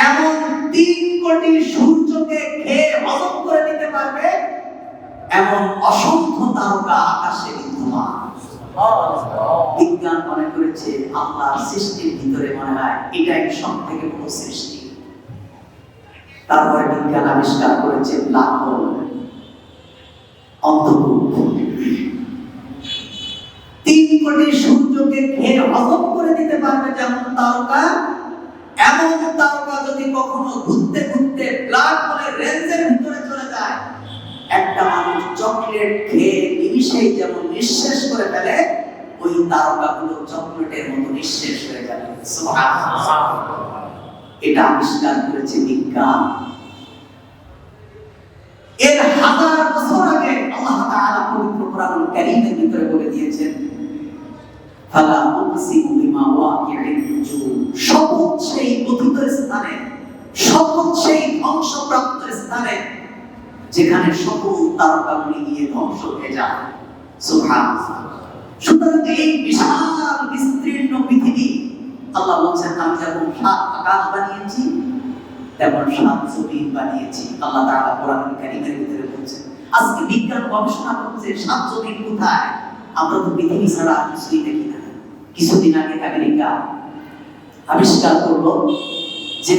Speaker 1: এমন 3 কোটি সূর্যকে খেয়ে হজম করে দিতে পারবে এমন অসংখ্য তারকা আকাশে বিদ্যমান। বিজ্ঞান মনে করেছে আল্লাহর সৃষ্টির ভিতরে মনে হয় এটাই সবথেকে বড় সৃষ্টি। তারপরে বিজ্ঞান আবিষ্কার করেছে ব্ল্যাক হোল, অন্তর্কূপ। 3 কোটি সূর্যকে খেয়ে হজম করে দিতে পারবে যেমন তারকা, এমন তারকা যদি কখনো ঘুরতে ঘুরতে ব্ল্যাক হোলের রেঞ্জের ভিতরে চলে যায়, একটা মানুষ চকলেট খেয়ে নিমিষেই যেমন নিঃশেষ করে ফেলে, ওই তারকাগুলো চকলেটের মতো নিঃশেষ হয়ে যাবে। সুবহানাল্লাহ। এটা আবিষ্কার করেছে বিজ্ঞান। এর 1000 বছর আগে আল্লাহ তাআলা পবিত্র কোরআনুল কারীমের ভিতরে বলে দিয়েছেন, ফালা উকসিমু বিমা ওয়াকিউন নুজুম, শপথ সেই পতিত স্থানে, শপথ সেই ধ্বংসপ্রাপ্ত স্থানে যেখানে সকল তারকাগুলি গিয়ে ধ্বংস হয়ে যায়। সুবহানাল্লাহ। সুতরাং এই বিশাল বিস্তীর্ণ পৃথিবী, আল্লাহ বলছেন আমি যেমন 7 আকাশ বানিয়েছি তেমন 7 জমিন বানিয়েছি। আল্লাহ তাআলা কোরআনুল কারীমের ভিতরে বলছেন। আজকে বিজ্ঞান গবেষণা করছে 7 জমিন কোথায়, আমরা তো পৃথিবী ছাড়া কিছুই দেখি না। কিছুদিন আগে আমেরিকা আবিষ্কার করলো যে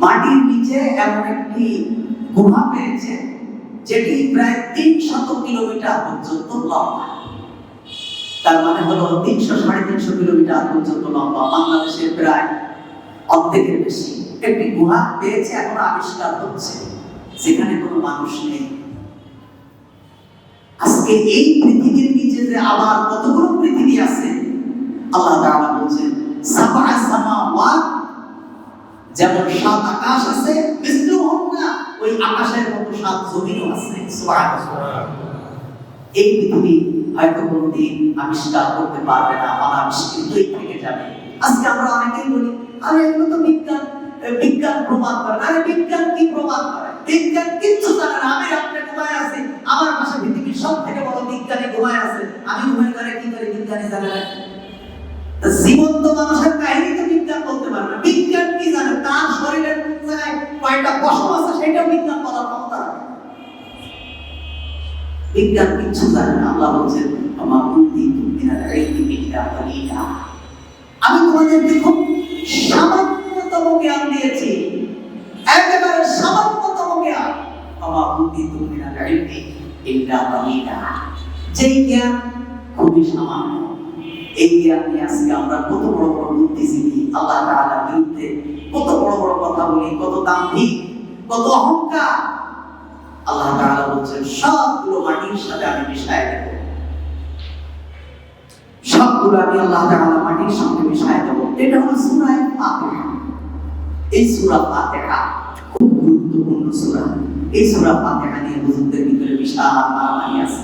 Speaker 1: মাটির নিচে এমন একটি গুহা পেয়েছে যেটি প্রায় 300 কিলোমিটার পর্যন্ত লম্বা। তার মানে হলো 300-350 কিলোমিটার পর্যন্ত লম্বা, বাংলাদেশের প্রায় অর্ধেকের বেশি। একটি গুহা পেয়েছে, এখন আবিষ্কার হচ্ছে, যেখানে কোনো মানুষ নেই। আজকে এই পৃথিবীর নিচে যে আবার কতগুলো পৃথিবী আছে, আল্লাহ তাআলা বলছেন সাবআ সামাওয়াত, যেমন 7 আকাশ আছে, মিসলুহুন্না, ওই আকাশের মতো 7 জমিনও আছে। সুবহানাল্লাহ। এই পৃথিবী হয়তো কোনদিন আবিষ্কার করতে পারবে না, অনাবিষ্কৃতই থেকে যাবে। আজকে আমরা অনেকেই বলি আরে এগুলো তো বিজ্ঞান প্রমাণ করে। আরে বিজ্ঞান কি প্রমাণ করে? বিজ্ঞান কিচ্ছু জানে না। আমি রাত্রে ঘুমায় আছি, আমার পাশে পৃথিবীর সবথেকে বড় বিজ্ঞানী ঘুমায় আছে, আমি ঘুমায় করে কি করে বিজ্ঞানী জানে না? জীবন্ত মানুষের কাহিনী তো বিজ্ঞান বলতে পারে না। বিজ্ঞান কি জানে? তার শরীরের কয়টা পশম আছে সেটাও বিজ্ঞান বলার ক্ষমতা রাখে। বিজ্ঞান কিচ্ছু জানে না। আল্লাহ বলছেন আমা কুনতুম মিনাল ইলমি ইল্লা কালিলা, আমি তোমাদেরকে খুব সামান্যতম জ্ঞান দিয়েছি, একেবারে সামান্যতম জ্ঞান। আমা কুনতুম মিনাল ইলমি ইল্লা কালিলা, যেই জ্ঞান খুবই সামান্য। এই জ্ঞান নিয়ে আজকে আমরা কত বড় বড় বুদ্ধিজীবী, আল্লাহ তাআলার বিরুদ্ধে কত বড় বড় কথা বলি, কত দাম্ভিক, কত অহংকার। আল্লাহ তাআলা বলছেন সবগুলো মাটির সাথে আমি মিশায় দেব, সবগুলো আমি আল্লাহ তাআলা মাটির সঙ্গে মিশায় দেব। এটা হলো সূরা ফাতিহা। এই সূরা ফাতিহা খুব গুরুত্বপূর্ণ সূরা। এই সূরা ফাতিহা নিয়ে হুজুরদের ভিতরে বিশাল মারামারি আছে।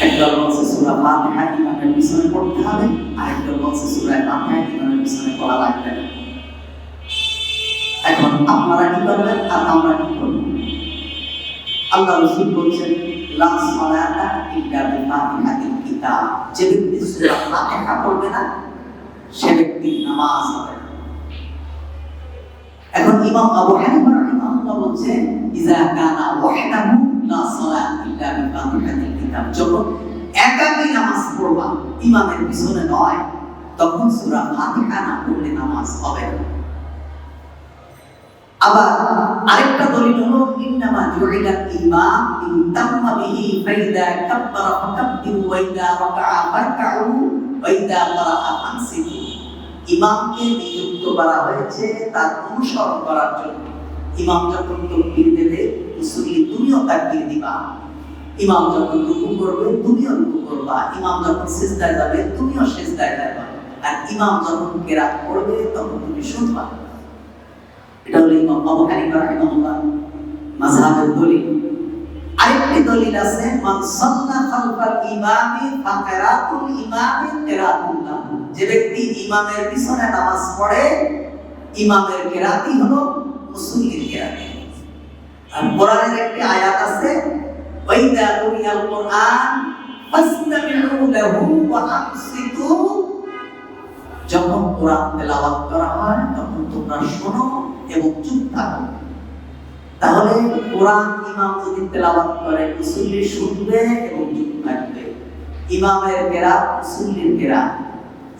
Speaker 1: একটা বলছে সূরা ফাতিহা ইমামের পিছনে পড়তে হবে, আরেকটা বলছে সূরা ফাতিহা ইমামের পিছনে পড়া লাগবে না। এখন আপনারা কি করবেন আর আমরা কি করব? আল্লাহ রাসূল বলেন লা সালাতা ইল্লা বিফাতিহাতিল কিতাব, যে ব্যক্তি সূরা ফাতিহা পড়বে না সে ব্যক্তি নামাজ হবে না। এখন ইমাম আবু হানিফা রাহিমাহুল্লাহ বলেন ইযা কানা ওয়াহদাহু লা সালাতা ইল্লা বিফাতিহাতিল কিতাব, যখন একাকী নামাজ পড়বা ইমামের পিছনে নয়, তখন সূরা ফাতিহা না পড়লে নামাজ হবে না। আবার আরেকটা দলিল হলো ইন্নামা জুইলাল ইমাম ইনতাম্মা বিহি ফাইদা কাব্বারা ফাকাব্বিরু ওয়া ইযা রাকা'a ফারকা'ু ওয়া ইযা ক্বারা'a ফানসিতু, ইমামকে নিযুক্ত করা হয়েছে তার অনুসরণ করার জন্য। ইমাম যখন তাকবীর দেবে মুসল্লি তুমিও তাকবীর দিবা, ইমাম যখন রুকু করবে তুমিও রুকু করবা, ইমাম যখন সিজদায় যাবে তুমিও সিজদায় যাবা, আর ইমাম যখন কিরাত পড়বে তখন তুমি শুনবা। এটা হলো ইমাম আবু হানিফা রাহিমাহুল্লাহ মাযহাবের দলিল। আরেকটি দলিল আছে মান সাল্লা খালফাল ইমামি ফাকিরাতুল ইমামি কিরাতুল্লাহ, যে ব্যক্তি ইমামের পিছনে নামাজ পড়ে ইমামের কিরাতি হলো মুসল্লির কিরাতি। আর কোরআনের একটি আয়াত আছে, ওয়াইদা কুরিয়াল কোরআন ফাসতামিউ লাহু ওয়া আনসিতু, যখন কোরআন তেলাওয়াত করা হয় তখন তোমরা শোনো এবং চুপ থাকো। তাহলে কোরআন ইমাম যদি তেলাওয়াত করে মুসল্লি শুনবে এবং চুপ থাকবে। ইমামের কেরাত মুসল্লির কেরাত,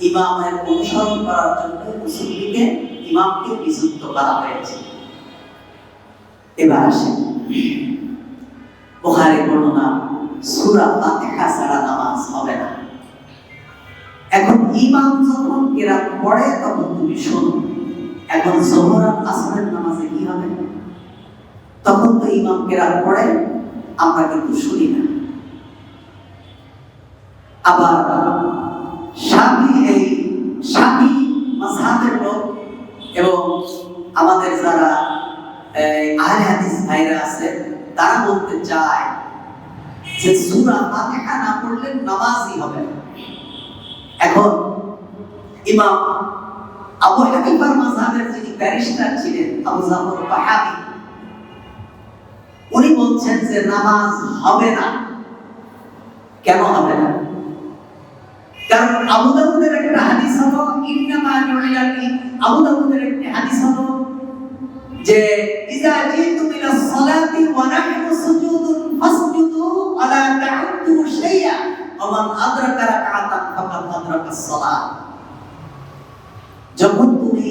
Speaker 1: ইমামের অনুসরণ করার জন্য মুসল্লিকে ইমামকে নিযুক্ত করা হয়েছে। এবার আসেন বুখারী বর্ণনা, সূরা ফাতিহা ছাড়া নামাজ হবে না। এখন ইমাম যখন কেরাত পড়ে তখন তুমি শোনো। এখন যোহর আর আসরের নামাজে কি হবে? তখন তো ইমাম কেরাত পড়ে, আমরা কিন্তু শুনি না। আবার শাফি মাযহাবের লোক এবং আমাদের যারা আহলে হাদিস ভাইরা আছে তারা বলতে চায় যে সূরা ফাতিহা না পড়লে নামাজই হবে না। এখন ইমাম আবু হানিফার মাযহাবের যিনি ব্যারিস্টার ছিলেন আবু জাফর তাহাবী, উনি বলছেন যে নামাজ হবে না। কেন হবে না? কারণ আবু দাউদের একটা হাদিস হলো ইন্নামা জুইলাতি, আবু দাউদের একটা হাদিস হলো যে ইযা জিতু ইলাস সালাতি ওয়া নাহনু সুজুদুন ফাসজুদু আলা তা'উদ্দু শাইআ ওয়া মান আদরাকা রাকআতান ফাকাদ আদরাকাস সালাত। যখন তুমি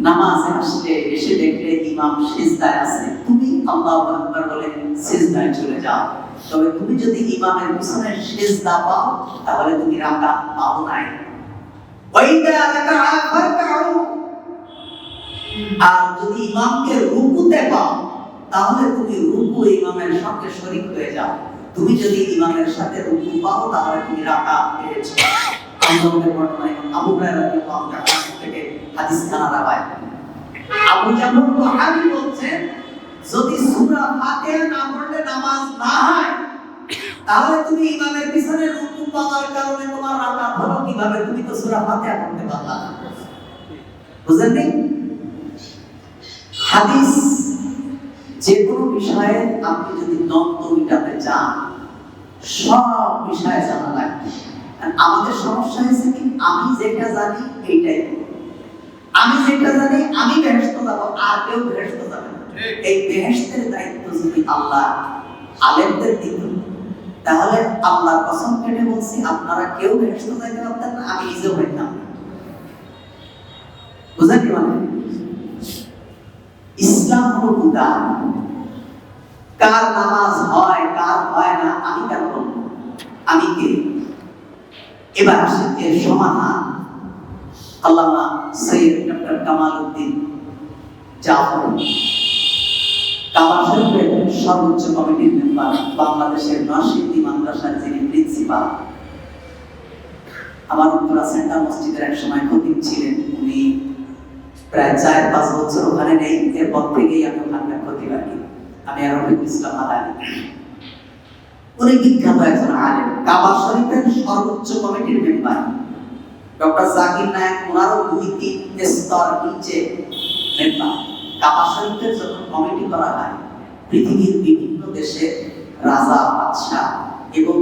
Speaker 1: নামাজে আসলে এসে দেখলে ইমাম সিজদায় আছে, তুমি আল্লাহু আকবার বলে সিজদায় চলে যাও। তবে তুমি যদি ইমামের পিছনে সিজদা পাও তাহলে তুমি রাকাত পাও নাই। ওয়াইদা রাকা'a ফারকাউ, আর যদি ইমামকে রুকুতে পাও তাহলে তুমি রুকু ইমামের সঙ্গে শরীক হয়ে যাও। তুমি যদি ইমামের সাথে রুকু পাও তাহলে তুমি রাকাত পেয়েছো। আমাদের বর্ণনায় আবু হুরায়রা রাদিয়াল্লাহু তাআলা থেকে হাদিস খানা রাওয়ায়াত। আবু জাফর তাহাবী বলছেন যদি সূরা ফাতিহা না পড়লে নামাজ না হয় তাহলে তুমি ইমামের পিছনে রুকু পাওয়ার কারণে তোমার রাকাত হলো কিভাবে? তুমি তো সূরা ফাতিহা পড়তে পারলা না। বুঝলেন? হাদিস যে কোনো বিষয়ে আপনি যদি দ্বন্দ্ব মিটাতে চান সব বিষয়ে জানা লাগবে। আমাদের সমস্যা হয়েছে কি, আমি যেটা জানি এইটাই, আমি যেটা জানি আমি বেহেশত যাব, আর কেউ বেহেশত যাবে না। এই বেহেশতের দায়িত্ব যদি আল্লাহ আলেমদের দিত তাহলে আল্লাহর কসম কেটে বলছি আপনারা কেউ বেহেশত যাইতে পারতেন না, আমি নিজেও হইতাম না। বুঝলেন কি? মানে ইসলাম হলো হুদা। কার নামাজ হয় কার হয় না আমি কেন বলবো? আমি কে? এবার আসেন এর সমাধান। আল্লামা সৈয়দ ডক্টর কামাল উদ্দিন জাফর, কাবা শরীফের সর্বোচ্চ কমিটির মেম্বার, বাংলাদেশের নরসিংদী মাদ্রাসার যিনি প্রিন্সিপাল, আমার উত্তরা সেন্টার মসজিদের এক সময় খতিব ছিলেন। উনি প্রায় 4-5 বছর ওখানে নেই, এরপর থেকেই আমি ওখানকার খতিব আছি। আমি রফিকুল ইসলাম আলাদী। উনি বিখ্যাত একজন আলেম, কাবা শরীফের সর্বোচ্চ কমিটির মেম্বার। ডক্টর জাকির নায়েক ওনারও 2-3 স্তর নিচে মেম্বার। কাবা শরীফের যখন কমিটি করা হয় পৃথিবীর বিভিন্ন দেশের রাজা, বাদশা এবং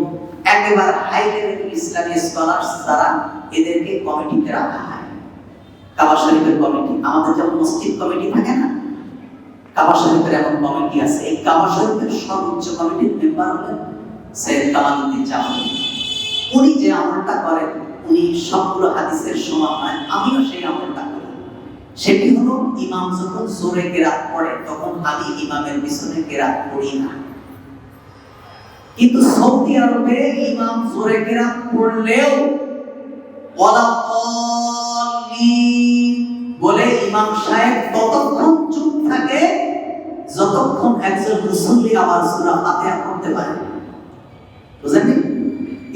Speaker 1: একেবারে হাই লেভেলের ইসলামী স্কলার্স যারা, এদেরকে কমিটিতে রাখা হয়। কাবা শরীফের কমিটি, আমাদের যেমন মসজিদ কমিটি থাকে না, কাবা শরীফের এমন কমিটি আছে। এই কাবা শরীফের সর্বোচ্চ কমিটির মেম্বার হলেন সৈয়দ কামাল উদ্দিন জাফর। উনি যে আমলটা করেন, উনি সবগুলো হাদিসের সমান নয়, আমিও সেই আমলটা করি। সেটি হলো ইমাম যখন জোরে কেরাত পড়ে তখন আমি ইমামের পিছনে কেরাত পড়ি না। কিন্তু সৌদি আরবে ইমাম জোরে কেরাত পড়লেও বলে ইমাম সাহেব ততক্ষণ চুপ থাকে যতক্ষণ একজন মুসল্লি আবার সূরা ফাতিহা পড়তে পারে। বুঝলেন?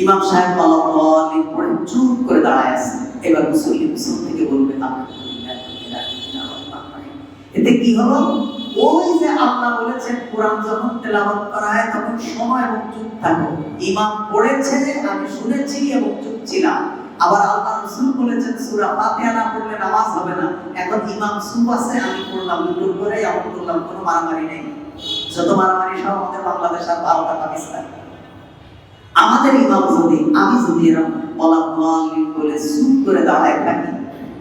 Speaker 1: ইমাম সাহেব আল্লাহু পড়ে চুপ করে দাঁড়ায় আছে, এবার মুসল্লি পিছন থেকে বলবে এতে কি হলো? ওই যে আল্লাহ বলেছেন কোরআন যখন তেলাওয়াত করা হয় তখন সময় এবং চুপ থাকো। ইমাম পড়েছে আমি শুনেছি এবং চুপ ছিলাম। আবার আল্লাহ রাসূল বলেছেন সূরা ফাতিহা না পড়লে নামাজ হবে না। এখন ইমাম চুপ আছে, আমি পড়লাম, দুটোর পরে আমল করলাম, কোনো মারামারি নেই। যত মারামারি সব আমাদের বাংলাদেশ আর ভারত আর পাকিস্তান। আমাদের ইমাম যদি আমি যদি এরকম বলার বলে চুপ করে দাঁড়ায় থাকি,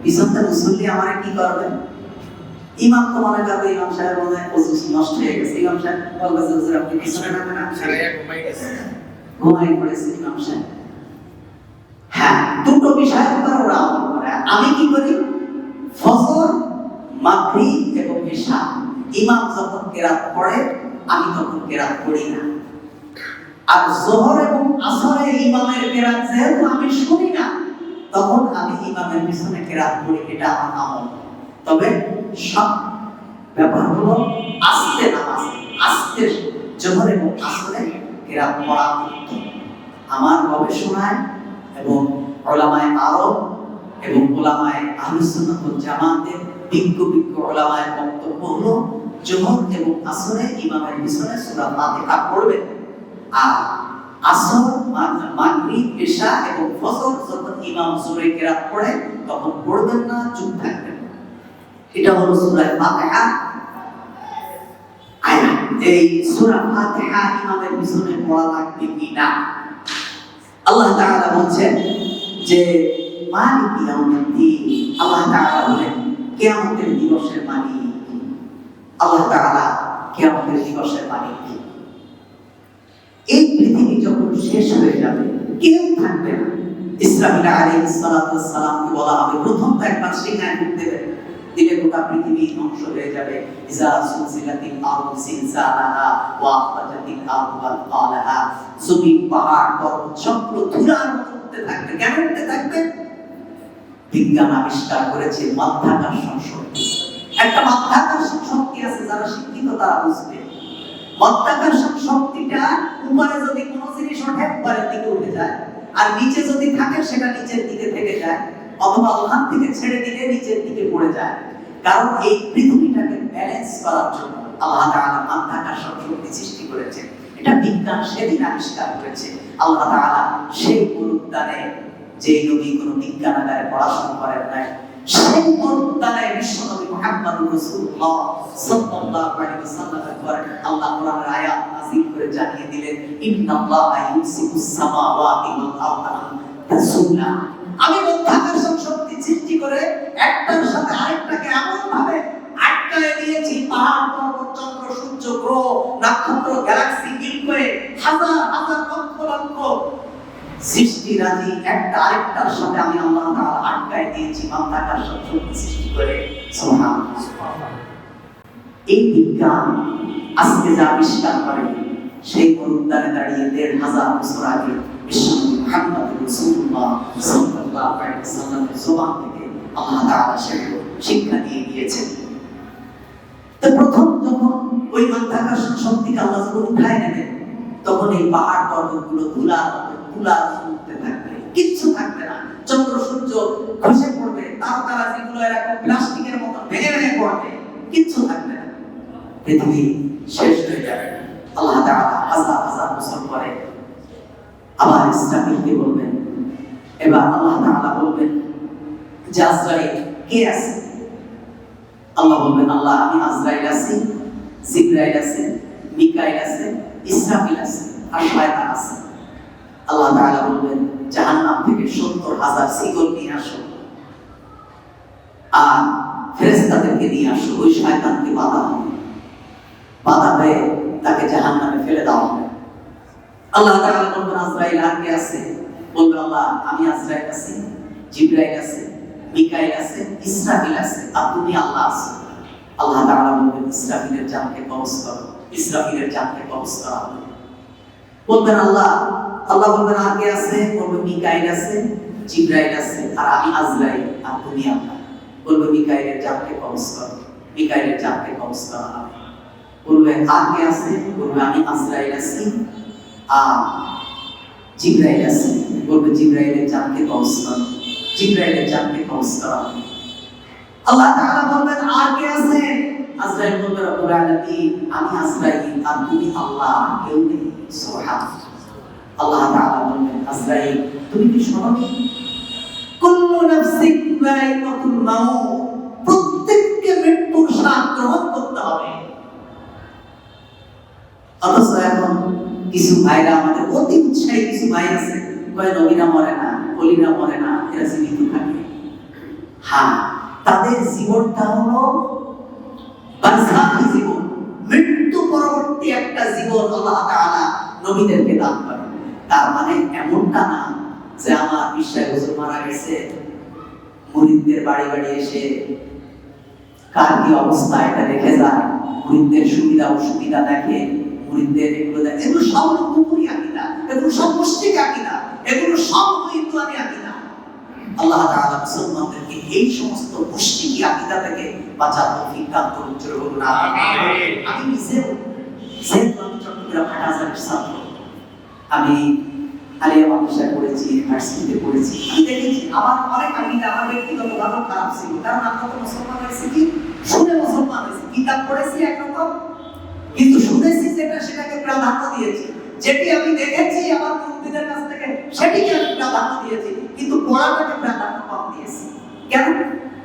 Speaker 1: পিছনটা মুসল্লি আমারে কি করবে? ইমাম তো মনে করবে ইমাম সাহেব মনে হয় ওযু নষ্ট হয়ে গেছে, ইমাম সাহেব বলবে যে হুজুর আপনি পিছনে নামেন, আমি ঘুমাই পড়েছি ইমাম সাহেব। হ্যাঁ, দুটো বিষয় উপর ওরা আমল করে। আমি কি করি? ফজর, মাগরিব এবং ইশা ইমাম যখন কেরাত পড়ে আমি তখন কেরাত পড়ি না। আর যোহর এবং আসরে ইমামের কেরাত যেহেতু আমি শুনি না, তখন আমি ইমামের পিছনে কেরাত পড়ি, এটা আমার আমল। তবে সব ব্যাপার হলো আস্তে নামাজ, আস্তে যোহর এবং আসরে কেরাত পড়া উত্তম। আমার গবেষণায় এবং উলামায়ে আরব এবং উলামায়ে আহলুস সুন্নাহ ওয়াল জামাতের বিজ্ঞ উলামায়ের বক্তব্য হলো যোহর এবং আসরে ইমামের পিছনে সূরা ফাতিহা পড়বেন। আর আসর, মাগরিব, ইশা এবং ফজর যখন ইমাম সূরা কেরাত পড়ে তখন পড়বেন না, চুপ থাকবেন। এটা হলো সূরা ফাতিহা আয়াত। এই সূরা ফাতিহা ইমামের পিছনে পড়া লাগবে কিনা? আল্লাহ তাআলা বলছেন যে মালিক ইয়াউমিদ্দিন, আল্লাহ তাআলা বলেন কিয়ামতের দিবসের মালিক। আল্লাহ তাআলা কিয়ামতের দিবসের মালিক। এই পৃথিবী যখন শেষ হয়ে যাবে, কেউ থাকবে না। ইসরাফিল আলাইহিস সালাতু ওয়াস সালামকে বলা হবে প্রথম তো একবার সিংহায় ঢুকতে দেবে, দিলে গোটা পৃথিবী ধ্বংস হয়ে যাবে। ইজা সুলসিলাতিল আরদু জিলজালাহা ওয়া আখরাজাতিল আরদু আতকালাহা। জমিন, পাহাড়, পর্বত সবগুলো ধুলার মতো উঠতে থাকবে। কেন উঠতে থাকবে? বিজ্ঞান আবিষ্কার করেছে মাধ্যাকর্ষণ শক্তি। একটা মাধ্যাকর্ষণ শক্তি আছে, যারা শিক্ষিত তারা বুঝবে। মাধ্যাকর্ষণ শক্তিটা উপরে যদি কোনো জিনিস ওঠে উপরের দিকে উঠে যায়, আর নিচে যদি থাকে সেটা নিচের দিকে থেকে যায়, অথবা ওখান থেকে ছেড়ে দিলে নিচের দিকে পড়ে যায়। কারণ এই পৃথিবীটাকে ব্যালেন্স করার জন্য আল্লাহ তাআলা মাধ্যাকর্ষণ শক্তি সৃষ্টি করেছেন। এটা বিজ্ঞান সেদিন আবিষ্কার করেছে। আল্লাহ তাআলা সেই গুরুদানে, যে নবী কোনো বিজ্ঞানাগারে পড়াশোনা করেন নাই, সেই গুরুদানে বিশ্বনবী মুহাম্মদুর রাসূলুল্লাহ সাল্লাল্লাহু আলাইহি ওয়াসাল্লামের পর আল্লাহ কোরআনের আয়াত নাযিল করে জানিয়ে দিলেন, ইন্নাল্লাহা ইউমসিকুস সামাওয়াতি ওয়াল আরদা তাযুলা। আমি মাধ্যাকর্ষণ শক্তি সৃষ্টি করে একটার সাথে আরেকটাকে এমন ভাবে আটকায় দিয়েছি, পাহাড়, পর্বত, চন্দ্র, সূর্য, গ্রহ, নক্ষত্র, গ্যালাক্সি, মিল্কি, হাজার হাজার লক্ষ লক্ষ সৃষ্টিরাজি একটা আরেকটার সাথে আমি আল্লাহ তাআলা আটকায় দিয়েছি মাধ্যাকর্ষণ শক্তি সৃষ্টি করে। সুবহানাল্লাহ। এই বিজ্ঞান আজকে যা আবিষ্কার করে, সেই মরুদ্যানে দাঁড়িয়ে ১৫০০ বছর আগে বিশ্বনবী মুহাম্মদ রাসূলুল্লাহ সাল্লাল্লাহু আলাইহি ওয়াসাল্লামের জবান থেকে আল্লাহ তাআলা সেগুলো শিক্ষা দিয়ে দিয়েছেন। তো প্রথম যখন ওই মাধ্যাকর্ষণ শক্তিকে আল্লাহ যখন উঠায় নেবেন, তখন এই পাহাড় পর্বতগুলো ধুলার উঠতে থাকবে, কিচ্ছু থাকবে না। চন্দ্র সূর্য খসে পড়বে, তারা যেগুলো এরকম প্লাস্টিকের মতো ভেঙে ভেঙে পড়বে, কিচ্ছু থাকবে না। পৃথিবী শেষ হয়ে যাবে। আল্লাহ তাআলা হাজার হাজার বছর পরে আবার ইসরাফিলকে বলবেন। এবার আল্লাহ তাআলা বলবেন যে আজরাইল কে আছে? আল্লাহ বলবেন, আল্লাহ আমি আজরাইল আছি, জিবরাইল আছে, মিকাইল আছে, ইসরাফিল আছে, আর শয়তান আছে। আল্লাহ তাআলা বলবেন, জাহান্নাম থেকে ৭০,০০০ শিকল নিয়ে আসো, আর ফেরেশতাদেরকে নিয়ে আসো। ওই শয়তানকে বাধা হয়ে তাকে জাহান্নামে ফেলে দেওয়া হবে। আল্লাহ তাআলা বলবেন, আজরাইল আর কে আছে? বলবেন, আল্লাহ আমি আজরাইল আছি, জিবরাইল আছে, মিকাইল আছে, ইসরাফিল আছে, আর তুমি আল্লাহ আছো। আল্লাহ তাআলা বলবেন, ইসরাফিলের জানকে কবজ করো। ইসরাফিলের জানকে কবজ করা হবে। বলবেন আল্লাহ বলবেন আর কে আছে? বলবেন মিকাইল আছে, জিবরাইল আছে, আর আমি আজরাইল, আর তুমি আল্লাহ। বলবে মিকাইলের জানকে কবজ করো। মিকাইলের জানকে কবজ করা হবে। বলবে আর কে আছে? বলবে আমি আজরাইল আছি, আর জিবরাইল আছে। বলবে জিবরাইলের জানকে কবজ করো। জিবরাইলের জানকে কবজ করা হবে। আল্লাহ তাআলা বলবেন আর কে আছে? আজরাইল বলবে রব্বুল আলামিন, আমি আজরাইল, আর তুমি আল্লাহ, কেউ নেই। সুবহানাল্লাহ। আল্লাহ তাআলা বলবেন, আজরাইল তুমি কি শোনোনি? কুল্লু নাফসিন যায়িকাতুল মাউত, প্রত্যেককে মৃত্যুর স্বাদ গ্রহণ করতে হবে। অথচ এখন কিছু ভাইরা আমাদের অতি উৎসাহী কিছু ভাই আছে, কয় নবীরা মরে না, অলিরা মরে না, এরা জীবিত থাকে। হ্যাঁ, তাদের জীবনটা হলো বারজাখী জীবন, মৃত্যু পরবর্তী একটা জীবন আল্লাহ তাআলা নবীদেরকে দান করেন। তার মানে এমনটা না যে আমার বিশ্বাস হুজুর মারা গেছে, মুরিদদের বাড়ি বাড়ি এসে কার কি অবস্থা এটা দেখে যায়, মুরিদদের সুবিধা অসুবিধা দেখে, মুরিদদের এগুলো দেখে, এগুলো সব কুফরি আকীদা, এগুলো সব মুশরিক আকীদা, এগুলো সব ইসলামী আকীদা। আল্লাহ তাআলা মুসলমানদেরকে এই সমস্ত মুশরিকি আকীদা থেকে বাঁচার তৌফিক দান করুন। জোরে বলুন আমিন। আমি নিজেও আমি চট্টগ্রাম হাটহাজারীর ছাত্র, আমি আলিয়া মাদ্রাসায় পড়েছি, ইউনিভার্সিটিতে পড়েছি। আমি দেখেছি আমার অনেক আকীদা আমার ব্যক্তিগতভাবে খারাপ ছিল, কারণ আমরা তো মুসলমান হয়েছি কি শুনে মুসলমান হয়েছি, কিতাব পড়েছি একরকম, কিন্তু শুনেছি যেটা সেটাকে প্রাধান্য দিয়েছি, যেটি আমি দেখেছি আমার মুরব্বিদের কাছ থেকে সেটিকে আমি প্রাধান্য দিয়েছি, কিন্তু পড়াটাকে প্রাধান্য কম দিয়েছি। কেন?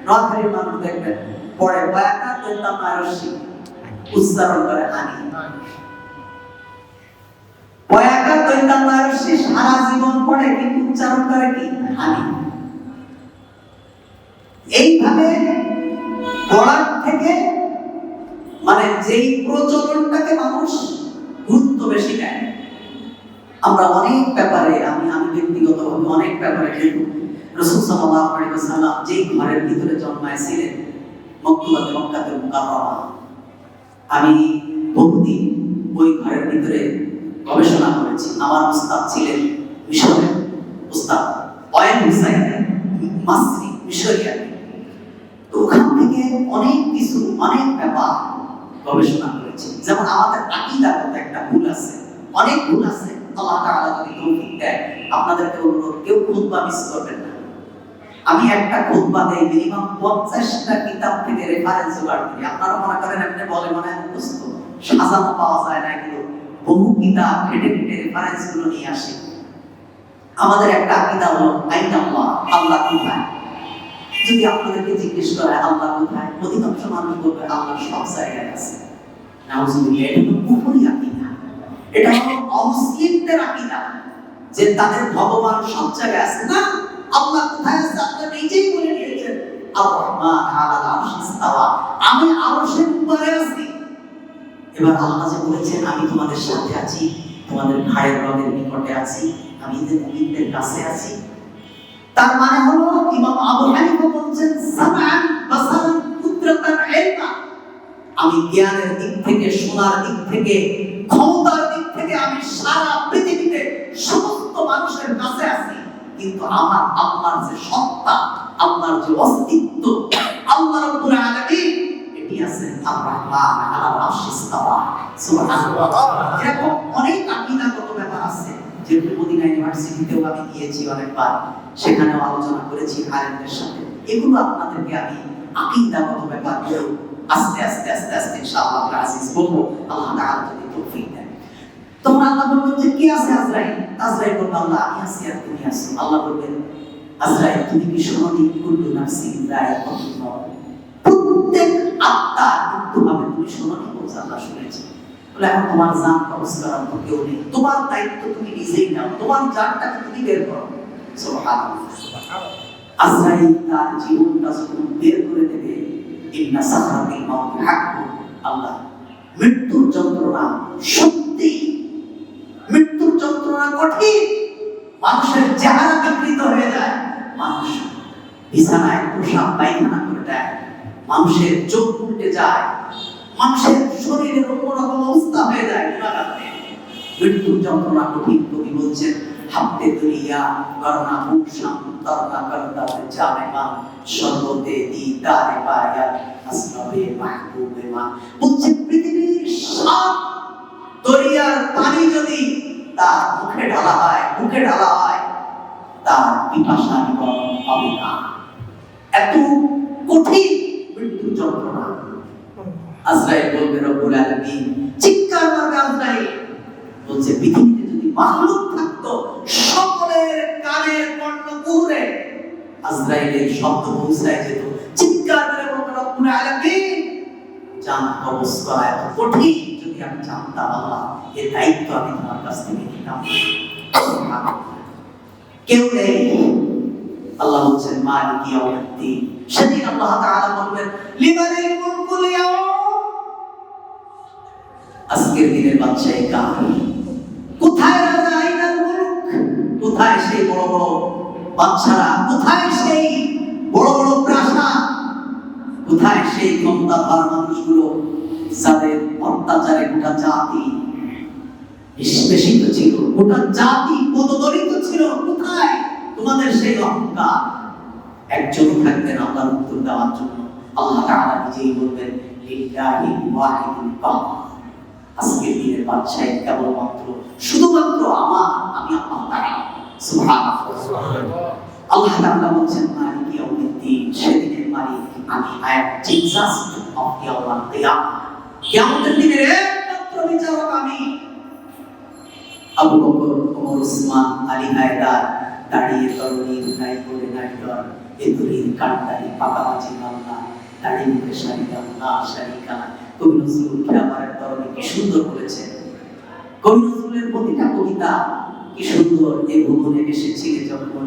Speaker 1: নোয়াখালীর মানুষ দেখবেন পড়ে বয়াকা দন্তা মারসি উচ্চারণ করে আনি, বয়াকা দন্তা মারসি সারা জীবন পড়ে কিন্তু উচ্চারণ করে কি আনি। এইভাবে পড়ার থেকে মানে যেই প্রচলনটাকে মানুষ গুরুত্ব বেশি দেয়। আমরা অনেক ব্যাপারে আমি ব্যক্তিগতভাবে অনেক ব্যাপারে দেখি রাসূল সাল্লাল্লাহু আলাইহি ওয়াসাল্লাম যেই ঘরের ভিতরে জন্মাইছিলেন মক্কাতুল মুকাররমা, আমি বহুদিন ওই ঘরের ভিতরে গবেষণা করেছি। আমার উস্তাদ ছিলেন মিশরের উস্তাদ ওয়াইন হুসাইন মাসরি মিশরিয়া। তো ওখান থেকে অনেক কিছু অনেক ব্যাপার গবেষণা করেছি। যেমন আমাদের আকীদাগত একটা ভুল আছে, অনেক ভুল আছে। আল্লাহ তাআলা যদি তৌফিক দেয় আপনাদেরকে অনুরোধ, কেউ খুতবা মিস করবেন না। আমি একটা খুতবা দেই মিনিমাম 50টা কিতাব থেকে রেফারেন্স জোগাড় করি। আপনারা মনে করেন আপনি বলে মনে হয় মুখস্থ সাজানো পাওয়া যায় না, এগুলো বহু কিতাব ঘেটে ঘেটে রেফারেন্স গুলো নিয়ে আসি। আমাদের একটা আকীদা হলো আল্লাহ, আল্লাহ কোথায়? যদি আপনাদেরকে জিজ্ঞেস করা হয় আল্লাহ কোথায়, অধিকাংশ মানুষ বলবে আল্লাহ সব জায়গায় আছে। নাউজুবিল্লাহ, এটা তো কুফরি আকীদা, এটা হলো অমুসলিমদের আকীদা যে তাদের ভগবান সব জায়গায় আছে। না, আল্লাহ কোথায় আছে আপনি নিজেই বলে দিয়েছেন, আর-রহমান আলাল আরশি ইস্তাওয়া, আমি আরশের উপরে আছি। এবার আল্লাহ যে বলেছেন আমি তোমাদের সাথে আছি, তোমাদের ঘাড়ের রগের নিকটে আছি, আমি যে মুমিনদের কাছে আছি, তার মানে হলো ইমাম আবু হানিফা বলেছেন সামআন বাসারান কুদরাতান ইলমা, আমি জ্ঞানের দিক থেকে, শোনার দিক থেকে, ক্ষমতার দিক থেকে আমি সারা পৃথিবীতে সমস্ত মানুষের কাছে আছি, কিন্তু আমার আল্লাহর যে সত্তা, আল্লাহর যে অস্তিত্ব, আল্লাহ রাব্বুল আলামিন এটি আছেন আর-রহমান আলাল আরশি ইস্তাওয়া। সুবহানাল্লাহ। এরকম অনেক আকীদাগত ব্যাপার আছে যেগুলো মদিনা ইউনিভার্সিটিতেও আমি গিয়েছি অনেকবার, সেখানেও আলোচনা করেছি আলেমদের সাথে। এগুলো আপনাদেরকে আমি আকীদাগত ব্যাপারগুলো আস্তে আস্তে আস্তে আস্তে ইনশাআল্লাহ আজিজ বলবো, আল্লাহ তাআলা যদি তৌফিক দেন। তখন আল্লাহ বলবেন যে কে আছে আজরাইল? আজরাইল বলবে আল্লাহ আমি আছি আর তুমি আছো। আল্লাহ বলবেন আজরাইল তুমি কি শোনোনি কুল্লু নাফসিন যায়িকাতুল মাউত, প্রত্যেক আত্মা মৃত্যু হবে, তুমি শোনোনি? বলছে আল্লাহ শুনেছি। বলে এখন তোমার জান কবজ করার তো কেউ নেই, তোমার দায়িত্ব তুমি নিজেই নাও, তোমার জানটাকে তুমি বের করো। সুবহানাল্লাহ। আজরাইল তার জীবনটা যখন বের করে দেবে, ইন্না সাকরাতিল মাউত হাক্কুন, আল্লাহ মৃত্যুর যন্ত্রণা সত্যি, মৃত্যুর যন্ত্রণা কঠিন, মানুষের চেহারা বিকৃত হয়ে যায়, মানুষ বিছানায় প্রসাব পায়খানা করে দেয়, মানুষের চোখ উল্টে যায়, মানুষের শরীরের অন্যরকম অবস্থা হয়ে যায় গুণাগাতে। মৃত্যুর যন্ত্রণা কঠিন। কবি বলছেন হাবতে দুনিয়া করনা ভূষণ তরনা করদা জামেমা সর্বতে দিদারে পায়া আসনবে মাহবুবে মা। বলছে পৃথিবীর সব দরিয়ার পানি যদি তার মুখে ঢালা হয় তার পিপাসা নিবারণ হবে না, এত কঠিন মৃত্যু যন্ত্রণা। আজরাইল বলবে রব্বুল আলামিন, চিৎকার করবে আজরাইল, বলছে পৃথিবীতে যদি মাখলুক থাকতো সকলের কানের কর্ণকুহরে আজরাইলের শব্দ পৌঁছায় যেত, চিৎকার করে বলবে রব্বুল আলামিন জান কবজ করা এত কঠিন, যদি আমি জানতাম আল্লাহ এর দায়িত্ব আমি তোমার কাছ থেকে নিতাম। কেউ নেই। আল্লাহ বলছেন মালিক ইয়াউমিদ্দিন, সেদিন আল্লাহ তাআলা বলবেন লিমানিল মুলকুল ইয়াউম, আজকের দিনের বাদশাহী কার? কোথায় রাজা আইনাল মুলক? কোথায় সেই বড় বড় বাদশারা? কোথায় সেই বড় বড় প্রাসাদ? কোথায় সেই ক্ষমতাধর মানুষগুলো যাদের অত্যাচারে গোটা জাতি নিষ্পেষিত ছিল, গোটা জাতি পদদলিত ছিল? কোথায় তোমাদের সেই অহংকার? একজন থাকবেন আল্লাহর উত্তর দেওয়ার জন্য। আল্লাহ তাআলা নিজেই বলবেন লিল্লাহি ওয়াহিদুল কাহ্হার, আজকের দিনের বাদশাহী কেবলমাত্র শুধুমাত্র আমার, আমি আল্লাহ তাআলা। সুবহানাল্লাহ। আল্লাহ তাআলা বলছেন মালিক ইয়াউমিদ্দিন, সেদিনের মালিক আমি। আই অ্যাম জিসাস অফ ইয়াউমুল কিয়ামah, কিয়ামতের দিনের একমাত্র বিচারক আমি। আবু বকর, ওমর, ওসমান, আলী হায়দার দাঁড়িয়ে তরুণীর নাই করে নাই ডর, এ তরুণীর কান্ডারি পাকামাঝি মামলা, দাড়ি মুখে শাড়িকা না শাড়িকা। কবি নজরুল খেয়াবারের তরুণী কি সুন্দর বলেছেন। কবি নজরুলের প্রতিটা কবিতা কি সুন্দর। এ ভুবনে এসেছিলে যখন,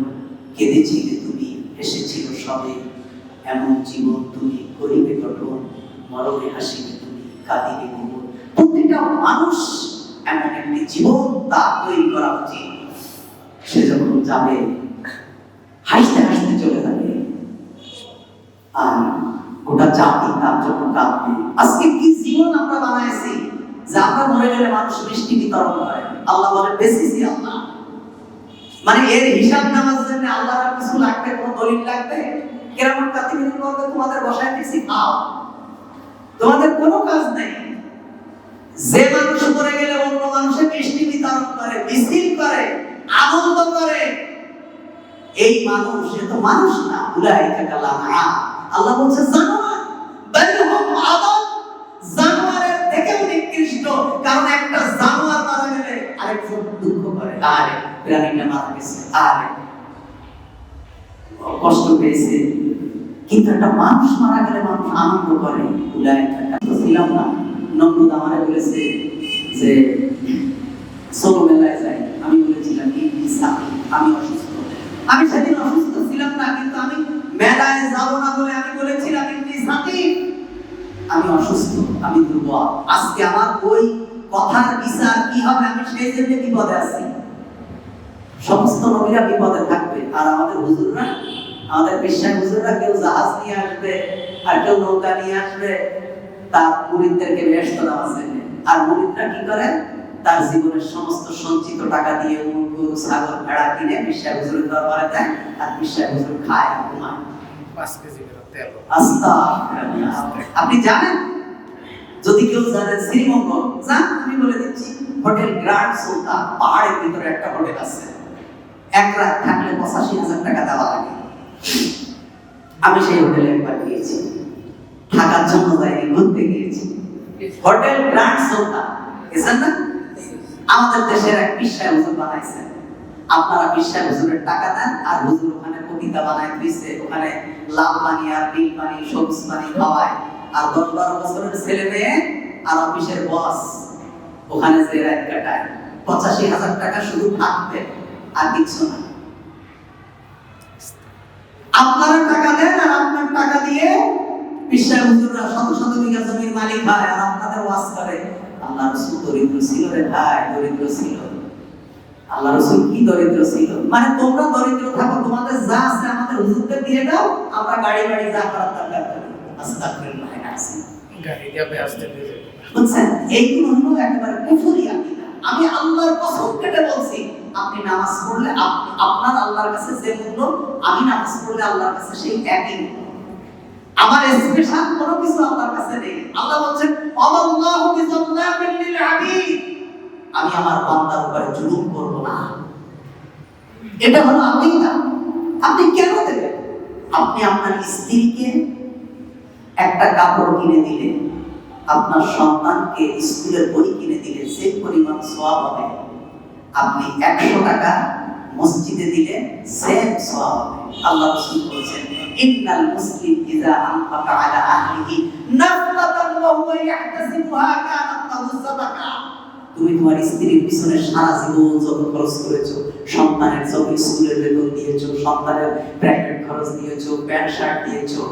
Speaker 1: কেঁদেছিলে তুমি, এসেছিল সবে, এমন জীবন তুমি করিবে গঠন, মরণে হাসিবে তুমি, কাঁদিবে ভুবন। প্রতিটা মানুষ এমন একটি জীবন তার তৈরি করা উচিত। সে যখন যাবে হাসতে হাসতে চলে যাবে, আর গোটা জাতি তার জন্য কাঁদবে। আজকে কি জীবন আমরা বানাইছি যে আমরা মরে গেলে মানুষ মিষ্টি বিতরণ করে। আল্লাহ বলে বেশিছি আল্লাহ, মানে এর হিসাব নেওয়ার জন্য আল্লাহর কিছু লাগবে, কোনো দলিল লাগবে? কিরামান কাতিবিন বলবে তোমাদের বসায় দিয়েছি খাও, তোমাদের কোনো কাজ নেই। যে মানুষ মরে গেলে অন্য মানুষের মিষ্টি বিতরণ করে, মিছিল করে, আনন্দ করে, এই মানুষ এ তো মানুষ না। উলাইকা কালামা, আল্লাহ বলছে জানোয়ার, বালহুম আদাল, জানোয়ারের থেকেও নিকৃষ্ট। কারণ একটা জানোয়ার মারা গেলে আরেকজন দুঃখ করে, আরে প্রাণীটা মারা গেছে, আরে কষ্ট পেয়েছে। কিন্তু একটা মানুষ মারা গেলে মানুষ আনন্দ করে। উলাইকা তো ছিলাম না, নমরুদ আমারে বলেছে যে চলো মেলায় যাই। আমি বলেছিলাম আমি অসুস্থ। আমি সেদিন অসুস্থ ছিলাম না, কিন্তু আমি মেলায় যাব না বলে আমি বলেছিলাম আমি অসুস্থ, আমি দুর্বল। আজকে আমার ওই কথার বিচার কি হবে, আমি সেই জন্য বিপদে আছি। সমস্ত নবীরা বিপদে থাকবে, আর আমাদের হুজুররা, আমাদের বিশ্বাস হুজুররা কেউ জাহাজ নিয়ে আসবে আর কেউ নৌকা নিয়ে আসবে তার মুরিদদেরকে বেহেশত দেওয়ার জন্য। আর মুরিদরা কি করে? তার জীবনের সমস্ত সঞ্চিত টাকা দিয়ে উট, গরু, ছাগল, ভেড়া কিনে বিশ্বাস হুজুরের দরবারে দেয়, আর বিশ্বাস হুজুর খায় আর ঘুমায়। 5 কেজি করে তেল। আস্তাগফিরুল্লাহ। আপনি জানেন, যদি কেউ জানেন শ্রীমঙ্গল যান, আমি বলে দিচ্ছি হোটেল গ্র্যান্ড সুলতান, পাহাড়ের ভিতরে একটা হোটেল আছে। এক রাত থাকলে 85,000 টাকা দেওয়া লাগে। আমি সেই হোটেলে একবার গিয়েছি, থাকার জন্য যাইনি, ঘুরতে গিয়েছি। হোটেল গ্র্যান্ড সুলতান, এসেন না? আমাদের দেশের এক বিশ্বাস হুজুর বানাইছেন। আপনারা বিশ্বাস হুজুরের টাকা দেন, আর হুজুর ওখানে কবিতা বানায় দিয়েছে, ওখানে লাল পানি আর নীল পানি, সবুজ পানি খাওয়ায়। আর 10-12 বছরের ছেলে মেয়ে আর অফিসের বস ওখানে যে রাত কাটায়। 85,000 টাকা শুধু থাকবে আর কিছু না। আপনারা টাকা দেন, আর আপনার টাকা দিয়ে বিশ্বাস হুজুররা শত শত বিঘা জমির মালিক হয়, আর আপনাদের ওয়াজ করে। আল্লাহ রাসূল দরিদ্র ছিল রে ভাই, দরিদ্র ছিল। আল্লাহ রাসূল কি দরিদ্র ছিল? মানে তোমরা দরিদ্র থাকো, তোমাদের যা আছে আমাদের হুজুরদের দিয়ে দাও, আমরা গাড়ি বাড়ি যা করার দরকার করি। আস্তাগফিরুল্লাহ। গাড়ি দিয়ে ব্যস্ত হয়ে যাবে। বুঝছেন, এইগুলো হলো একেবারে কুফরি আকীদা। আমি আল্লাহর কসম কেটে বলছি, আপনি নামাজ পড়লে আপনার আল্লাহর কাছে যে মূল্য, আমি নামাজ পড়লে আল্লাহর কাছে সেই একই মূল্য। আমার স্পেশাল কোনো কিছু আল্লাহর কাছে নেই। আল্লাহ বলেন আল্লাহু বিযাল্লামিল লিল আবিদ, আমি আমার বান্দার উপরে জুলুম করব না। এটা হলো আকীদা। আপনি কেন দেবেন? আপনি আপনার স্ত্রীকে একটা কাপড় কিনে দিলেন, আপনার সন্তানকে স্কুলের বই কিনে দিলেন, যে পরিমাণ সওয়াব হবে। আপনি 100 টাকা মসজিদে দিলে সেম সওয়াব হবে। আল্লাহ রাসূল বলেছেন ইন্নাল মুসলিম ইযা আনফাকা আলা আহলিহি নাফলাতান ওয়া হুয়া ইয়াহতাসিবুহা কানাত লাহু সাদাকা। তুমি তোমার স্ত্রীর পিছনে সারা জীবন যত খরচ করেছো, সন্তানের যত স্কুলের বেতন দিয়েছো, সন্তানের প্রাইভেট খরচ দিয়েছো, প্যান্ট শার্ট দিয়েছো,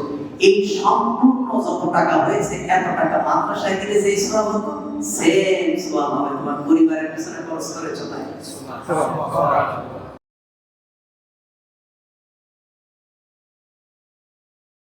Speaker 1: এই সম্পূর্ণ যত টাকা হয়েছে এত টাকা মাদ্রাসায় দিলে যে সওয়াব হতো সেম সওয়াব হবে তোমার পরিবারের পিছনে খরচ করেছো তাই।